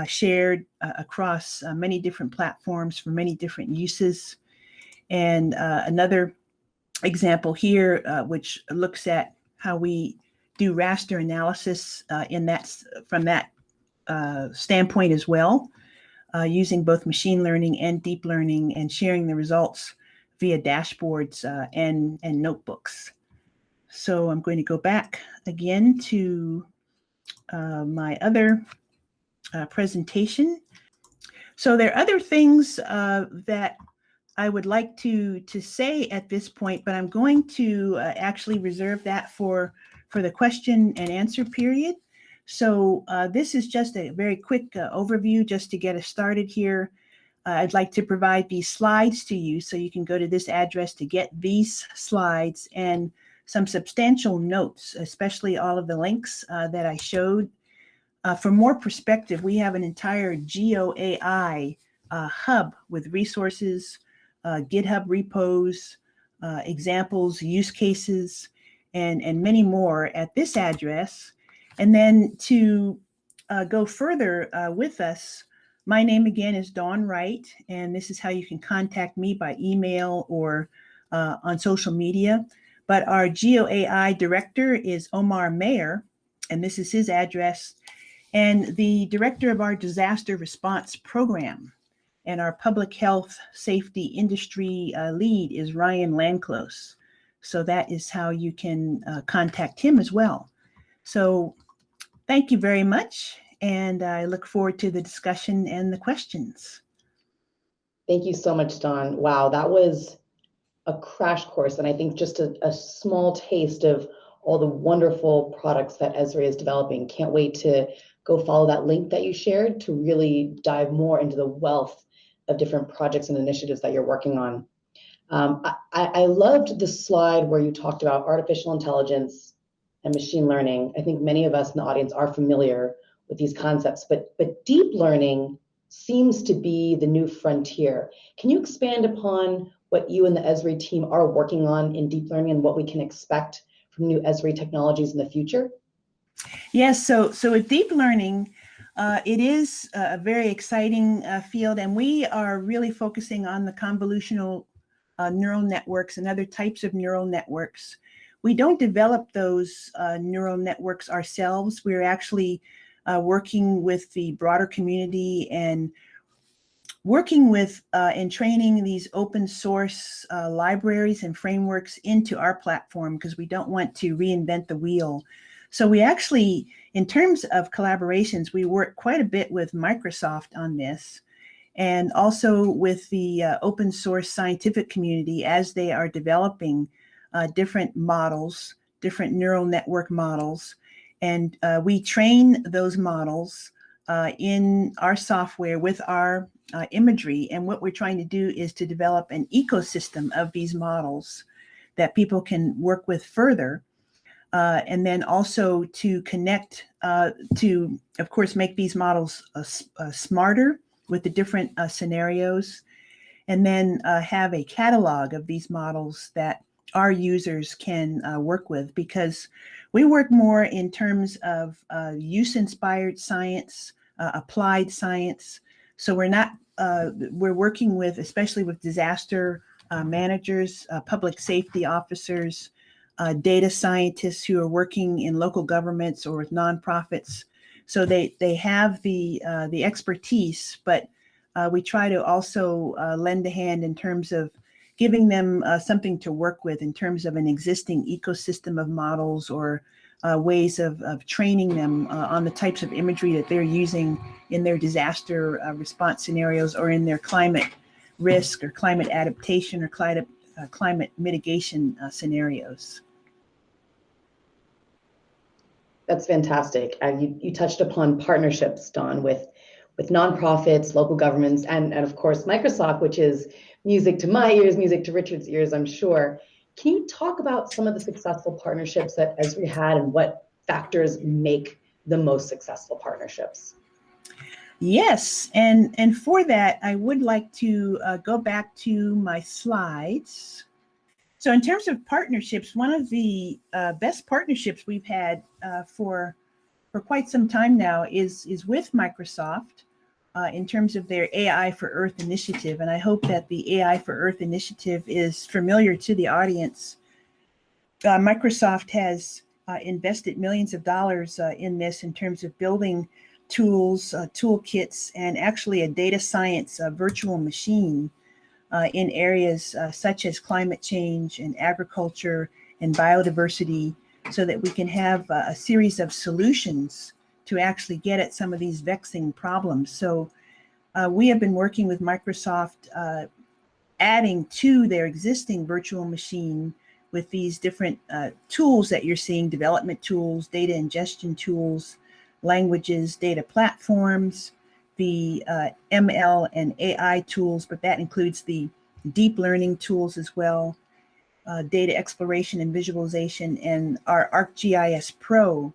shared across many different platforms for many different uses. And another example here, which looks at how we do raster analysis from that standpoint as well, using both machine learning and deep learning and sharing the results via dashboards and notebooks. So I'm going to go back again to my other presentation. So there are other things that I would like to say at this point, but I'm going to actually reserve that for the question and answer period. So this is just a very quick overview just to get us started here. I'd like to provide these slides to you so you can go to this address to get these slides and some substantial notes, especially all of the links that I showed. For more perspective, we have an entire GeoAI hub with resources, GitHub repos, examples, use cases, and many more at this address. And then to go further with us, my name again is Dawn Wright, and this is how you can contact me by email or on social media. But our GeoAI director is Omar Mayer, and this is his address. And the director of our disaster response program and our public health safety industry lead is Ryan Landclose. So that is how you can contact him as well. So thank you very much. And I look forward to the discussion and the questions. Thank you so much, Dawn. Wow, that was a crash course. And I think just a small taste of all the wonderful products that Esri is developing. Can't wait to go follow that link that you shared to really dive more into the wealth of different projects and initiatives that you're working on. I loved the slide where you talked about artificial intelligence and machine learning. I think many of us in the audience are familiar with these concepts, but deep learning seems to be the new frontier. Can you expand upon what you and the Esri team are working on in deep learning and what we can expect from new Esri technologies in the future? Yes, so with deep learning, it is a very exciting field, and we are really focusing on the convolutional neural networks and other types of neural networks. We don't develop those neural networks ourselves. We're actually working with the broader community and working with and training these open source libraries and frameworks into our platform, because we don't want to reinvent the wheel. So we actually, in terms of collaborations, we work quite a bit with Microsoft on this, and also with the open source scientific community as they are developing different models, different neural network models. And we train those models in our software with our imagery. And what we're trying to do is to develop an ecosystem of these models that people can work with further. And then also to connect to, of course, make these models smarter with the different scenarios, and then have a catalog of these models that our users can work with, because we work more in terms of use-inspired science, applied science. So we're working with, especially with disaster managers, public safety officers, data scientists who are working in local governments or with nonprofits. So they have the expertise, but we try to also lend a hand in terms of giving them something to work with in terms of an existing ecosystem of models, or ways of training them on the types of imagery that they're using in their disaster response scenarios, or in their climate risk or climate adaptation or climate mitigation scenarios. That's fantastic. You touched upon partnerships, Dawn, with nonprofits, local governments, and of course, Microsoft, which is music to my ears, music to Richard's ears, I'm sure. Can you talk about some of the successful partnerships that Esri had, and what factors make the most successful partnerships? Yes, and for that, I would like to go back to my slides. So in terms of partnerships, one of the best partnerships we've had for quite some time now is with Microsoft in terms of their AI for Earth initiative. And I hope that the AI for Earth initiative is familiar to the audience. Microsoft has invested millions of dollars in this in terms of building tools, toolkits, and actually a data science virtual machine in areas such as climate change and agriculture and biodiversity, so that we can have a series of solutions to actually get at some of these vexing problems. So we have been working with Microsoft, adding to their existing virtual machine with these different tools that you're seeing: development tools, data ingestion tools, languages, data platforms, the ML and AI tools, but that includes the deep learning tools as well, data exploration and visualization, and our ArcGIS Pro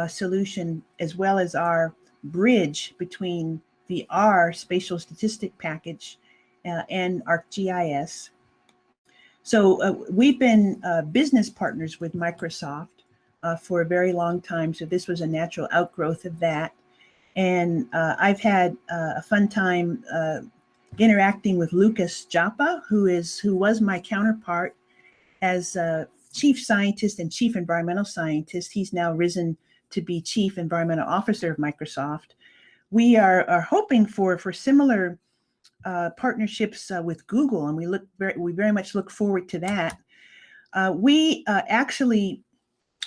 solution, as well as our bridge between the R spatial statistic package and ArcGIS. So we've been business partners with Microsoft for a very long time. So this was a natural outgrowth of that. And I've had a fun time interacting with Lucas Japa, who was my counterpart as chief scientist and chief environmental scientist. He's now risen to be chief environmental officer of Microsoft. We are hoping for similar partnerships with Google, and we very much look forward to that. We actually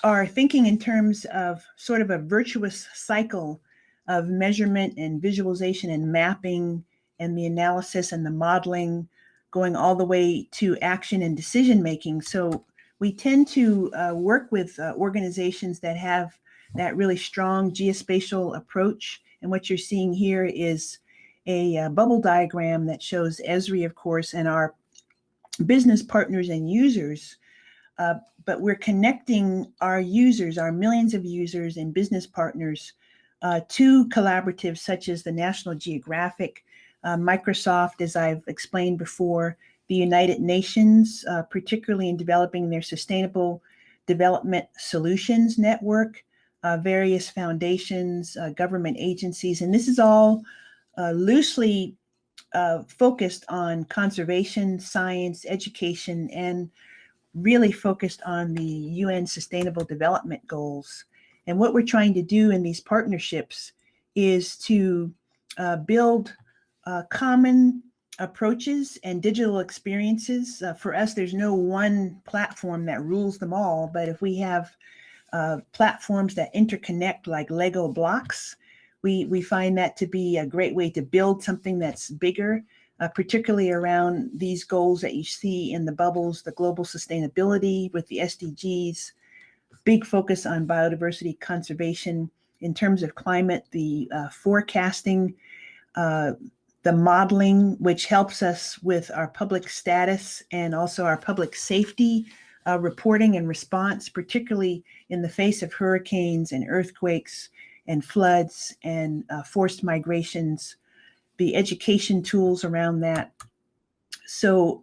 are thinking in terms of sort of a virtuous cycle of measurement and visualization and mapping and the analysis and the modeling, going all the way to action and decision making. So we tend to work with organizations that have that really strong geospatial approach. And what you're seeing here is a bubble diagram that shows Esri, of course, and our business partners and users. But we're connecting our users, our millions of users and business partners, to collaboratives such as the National Geographic, Microsoft, as I've explained before, the United Nations, particularly in developing their Sustainable Development Solutions Network, various foundations, government agencies, and this is all loosely focused on conservation, science, education, and really focused on the UN Sustainable Development Goals. And what we're trying to do in these partnerships is to build common approaches and digital experiences. For us, there's no one platform that rules them all, but if we have platforms that interconnect like Lego blocks, we find that to be a great way to build something that's bigger, particularly around these goals that you see in the bubbles, the global sustainability with the SDGs, big focus on biodiversity conservation. In terms of climate, the forecasting, the modeling, which helps us with our public status and also our public safety reporting and response, particularly in the face of hurricanes and earthquakes and floods and forced migrations, the education tools around that. So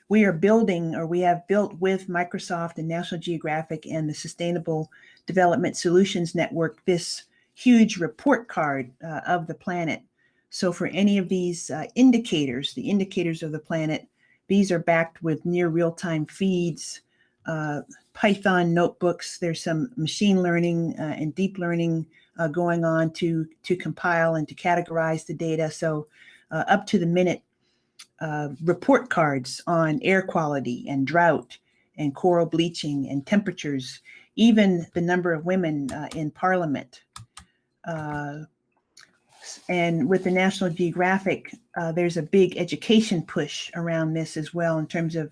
we are building, or we have built with Microsoft and National Geographic and the Sustainable Development Solutions Network, this huge report card of the planet. So for any of these indicators, the indicators of the planet, these are backed with near real-time feeds, Python notebooks. There's some machine learning and deep learning going on to compile and to categorize the data. So up to the minute report cards on air quality and drought and coral bleaching and temperatures, even the number of women in parliament. And with the National Geographic, there's a big education push around this as well in terms of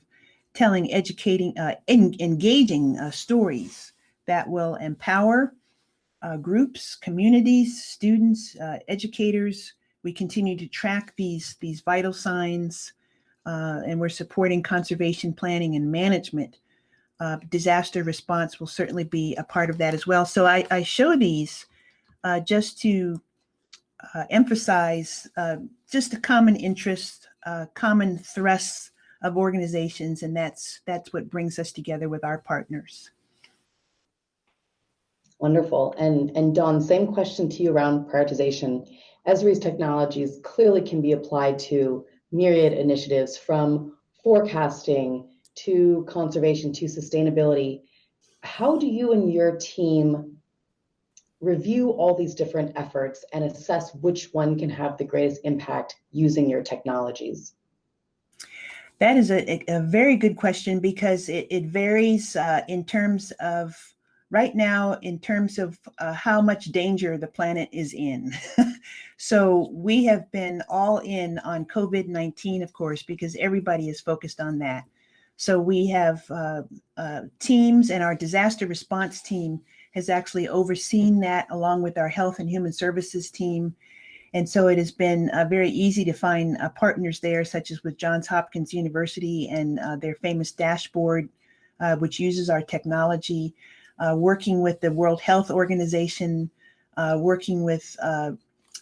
telling, educating, engaging stories that will empower groups, communities, students, educators. We continue to track these vital signs, and we're supporting conservation planning and management. Disaster response will certainly be a part of that as well. So I show these just to emphasize just a common interest, common thrusts of organizations, and that's what brings us together with our partners. Wonderful. And Dawn, same question to you around prioritization. Esri's technologies clearly can be applied to myriad initiatives, from forecasting to conservation to sustainability. How do you and your team review all these different efforts and assess which one can have the greatest impact using your technologies? That is a very good question, because it varies in terms of, right now, in terms of how much danger the planet is in. So we have been all in on COVID-19, of course, because everybody is focused on that. So we have teams, and our disaster response team has actually overseen that along with our health and human services team. And so it has been very easy to find partners there, such as with Johns Hopkins University and their famous dashboard, which uses our technology, working with the World Health Organization, working with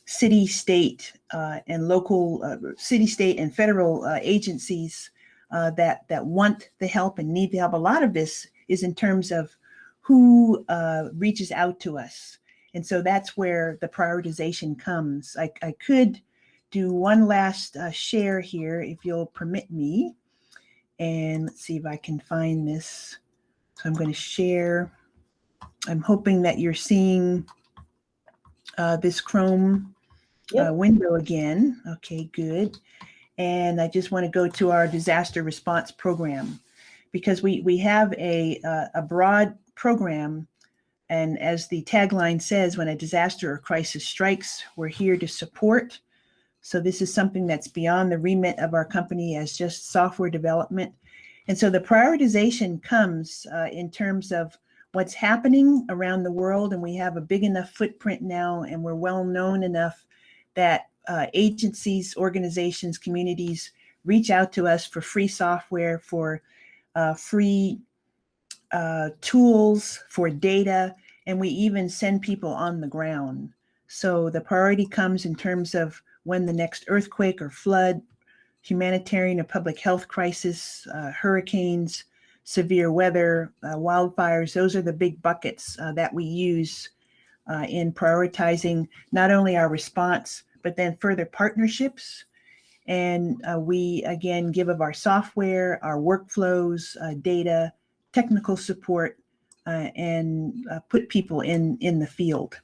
city, state, and local, city, state, and federal agencies that want the help and need the help. A lot of this is in terms of who reaches out to us. And so that's where the prioritization comes. I could do one last share here, if you'll permit me. And let's see if I can find this. So I'm going to share. I'm hoping that you're seeing this Chrome window again. Okay, good. And I just want to go to our disaster response program, because we have a broad program. And as the tagline says, when a disaster or crisis strikes, we're here to support. So this is something that's beyond the remit of our company as just software development. And so the prioritization comes in terms of what's happening around the world. And we have a big enough footprint now, and we're well known enough that agencies, organizations, communities reach out to us for free software, for free tools, for data, and we even send people on the ground. So the priority comes in terms of when the next earthquake or flood, humanitarian or public health crisis, hurricanes, severe weather, wildfires. Those are the big buckets that we use in prioritizing not only our response, but then further partnerships. And we, again, give of our software, our workflows, data, technical support, and put people in the field.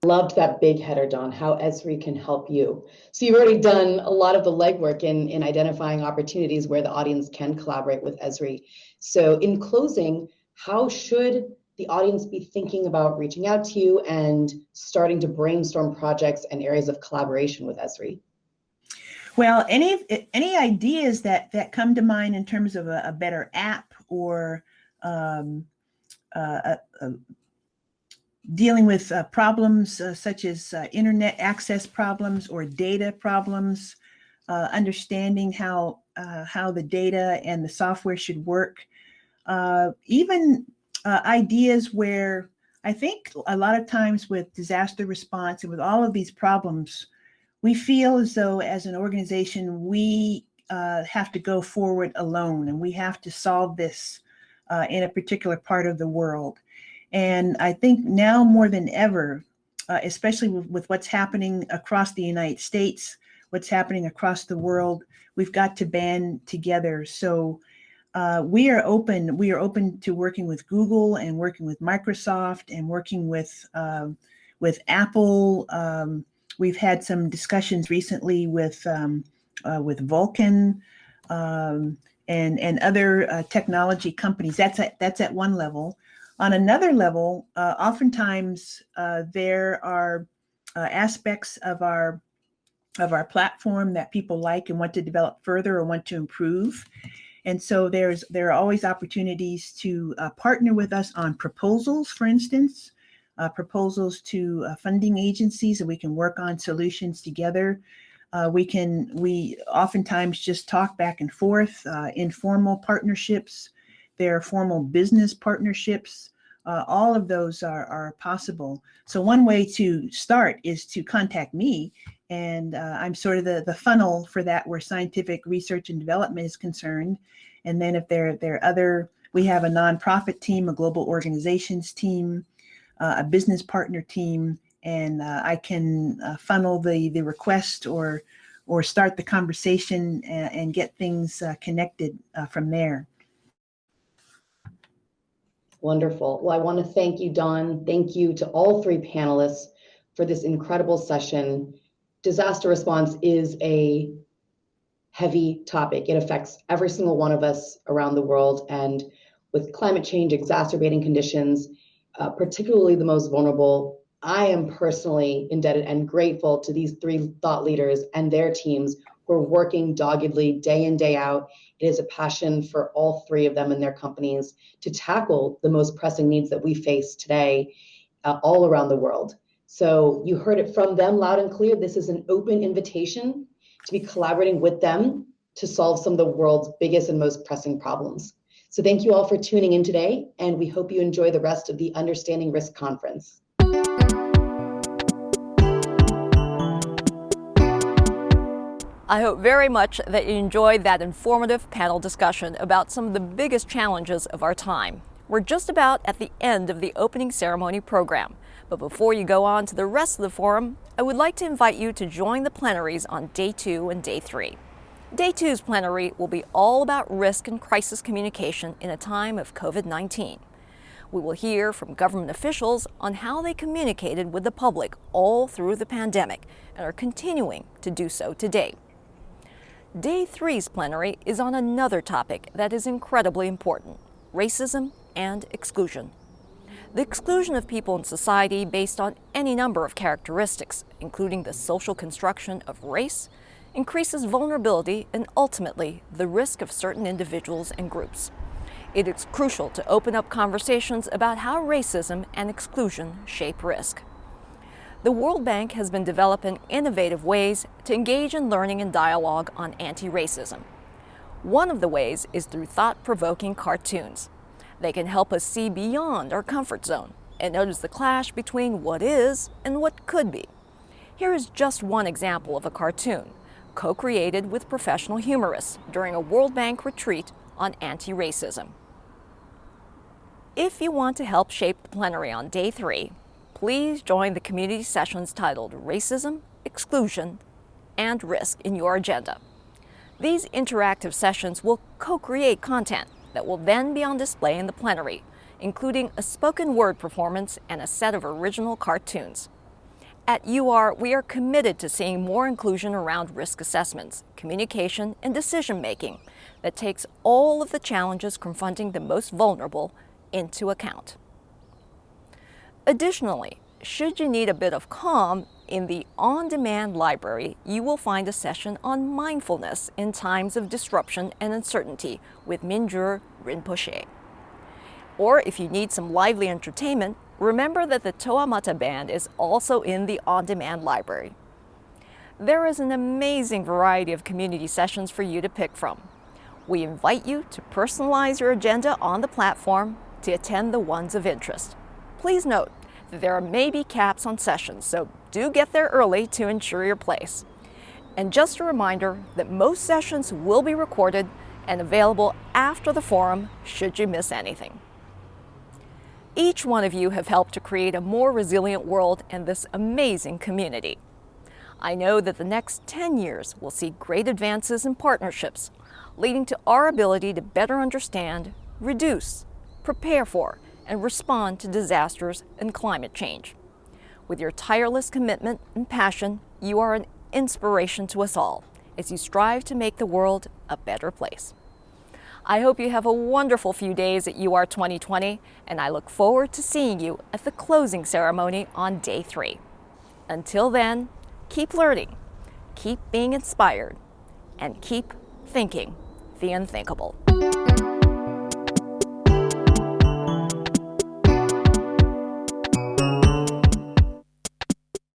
Loved that big header, Dawn, how Esri can help you. So you've already done a lot of the legwork in identifying opportunities where the audience can collaborate with Esri. So in closing, how should the audience be thinking about reaching out to you and starting to brainstorm projects and areas of collaboration with Esri? Well, any ideas that come to mind in terms of a better app or dealing with problems such as internet access problems or data problems, understanding how the data and the software should work, even ideas where I think a lot of times with disaster response and with all of these problems, we feel as though as an organization, we have to go forward alone and we have to solve this in a particular part of the world. And I think now more than ever, especially with what's happening across the United States, what's happening across the world, we've got to band together. So we are open to working with Google and working with Microsoft and working with Apple. We've had some discussions recently with Vulcan and other technology companies. That's at one level. On another level, oftentimes there are aspects of our platform that people like and want to develop further or want to improve. And so there are always opportunities to partner with us on proposals, for instance, proposals to funding agencies, and we can work on solutions together. We oftentimes just talk back and forth, informal partnerships. There are formal business partnerships. All of those are possible. So one way to start is to contact me, and I'm sort of the funnel for that where scientific research and development is concerned. And then if there are other, we have a nonprofit team, a global organizations team, a business partner team, and I can funnel the request or start the conversation and get things connected from there. Wonderful. Well, I want to thank you, Dawn. Thank you to all three panelists for this incredible session. Disaster response is a heavy topic. It affects every single one of us around the world. And with climate change exacerbating conditions, particularly the most vulnerable, I am personally indebted and grateful to these three thought leaders and their teams who are working doggedly day in, day out. It is a passion for all three of them and their companies to tackle the most pressing needs that we face today all around the world. So you heard it from them loud and clear. This is an open invitation to be collaborating with them to solve some of the world's biggest and most pressing problems. So thank you all for tuning in today, and we hope you enjoy the rest of the Understanding Risk Conference. I hope very much that you enjoyed that informative panel discussion about some of the biggest challenges of our time. We're just about at the end of the opening ceremony program, but before you go on to the rest of the forum, I would like to invite you to join the plenaries on Day 2 and Day 3. Day 2's plenary will be all about risk and crisis communication in a time of COVID-19. We will hear from government officials on how they communicated with the public all through the pandemic and are continuing to do so today. Day 3's plenary is on another topic that is incredibly important: racism and exclusion. The exclusion of people in society based on any number of characteristics, including the social construction of race, increases vulnerability and ultimately the risk of certain individuals and groups. It is crucial to open up conversations about how racism and exclusion shape risk. The World Bank has been developing innovative ways to engage in learning and dialogue on anti-racism. One of the ways is through thought-provoking cartoons. They can help us see beyond our comfort zone and notice the clash between what is and what could be. Here is just one example of a cartoon, co-created with professional humorists during a World Bank retreat on anti-racism. If you want to help shape the plenary on Day 3, please join the community sessions titled Racism, Exclusion, and Risk in your agenda. These interactive sessions will co-create content that will then be on display in the plenary, including a spoken word performance and a set of original cartoons. At UR, we are committed to seeing more inclusion around risk assessments, communication, and decision-making that takes all of the challenges confronting the most vulnerable into account. Additionally, should you need a bit of calm, in the on-demand library, you will find a session on mindfulness in times of disruption and uncertainty with Mingyur Rinpoche. Or if you need some lively entertainment, remember that the Toa Mata Band is also in the on-demand library. There is an amazing variety of community sessions for you to pick from. We invite you to personalize your agenda on the platform to attend the ones of interest. Please note that there may be caps on sessions, so do get there early to ensure your place. And just a reminder that most sessions will be recorded and available after the forum should you miss anything. Each one of you have helped to create a more resilient world and this amazing community. I know that the next 10 years will see great advances in partnerships, leading to our ability to better understand, reduce, prepare for, and respond to disasters and climate change. With your tireless commitment and passion, you are an inspiration to us all as you strive to make the world a better place. I hope you have a wonderful few days at UR 2020, and I look forward to seeing you at the closing ceremony on day 3. Until then, keep learning, keep being inspired, and keep thinking the unthinkable.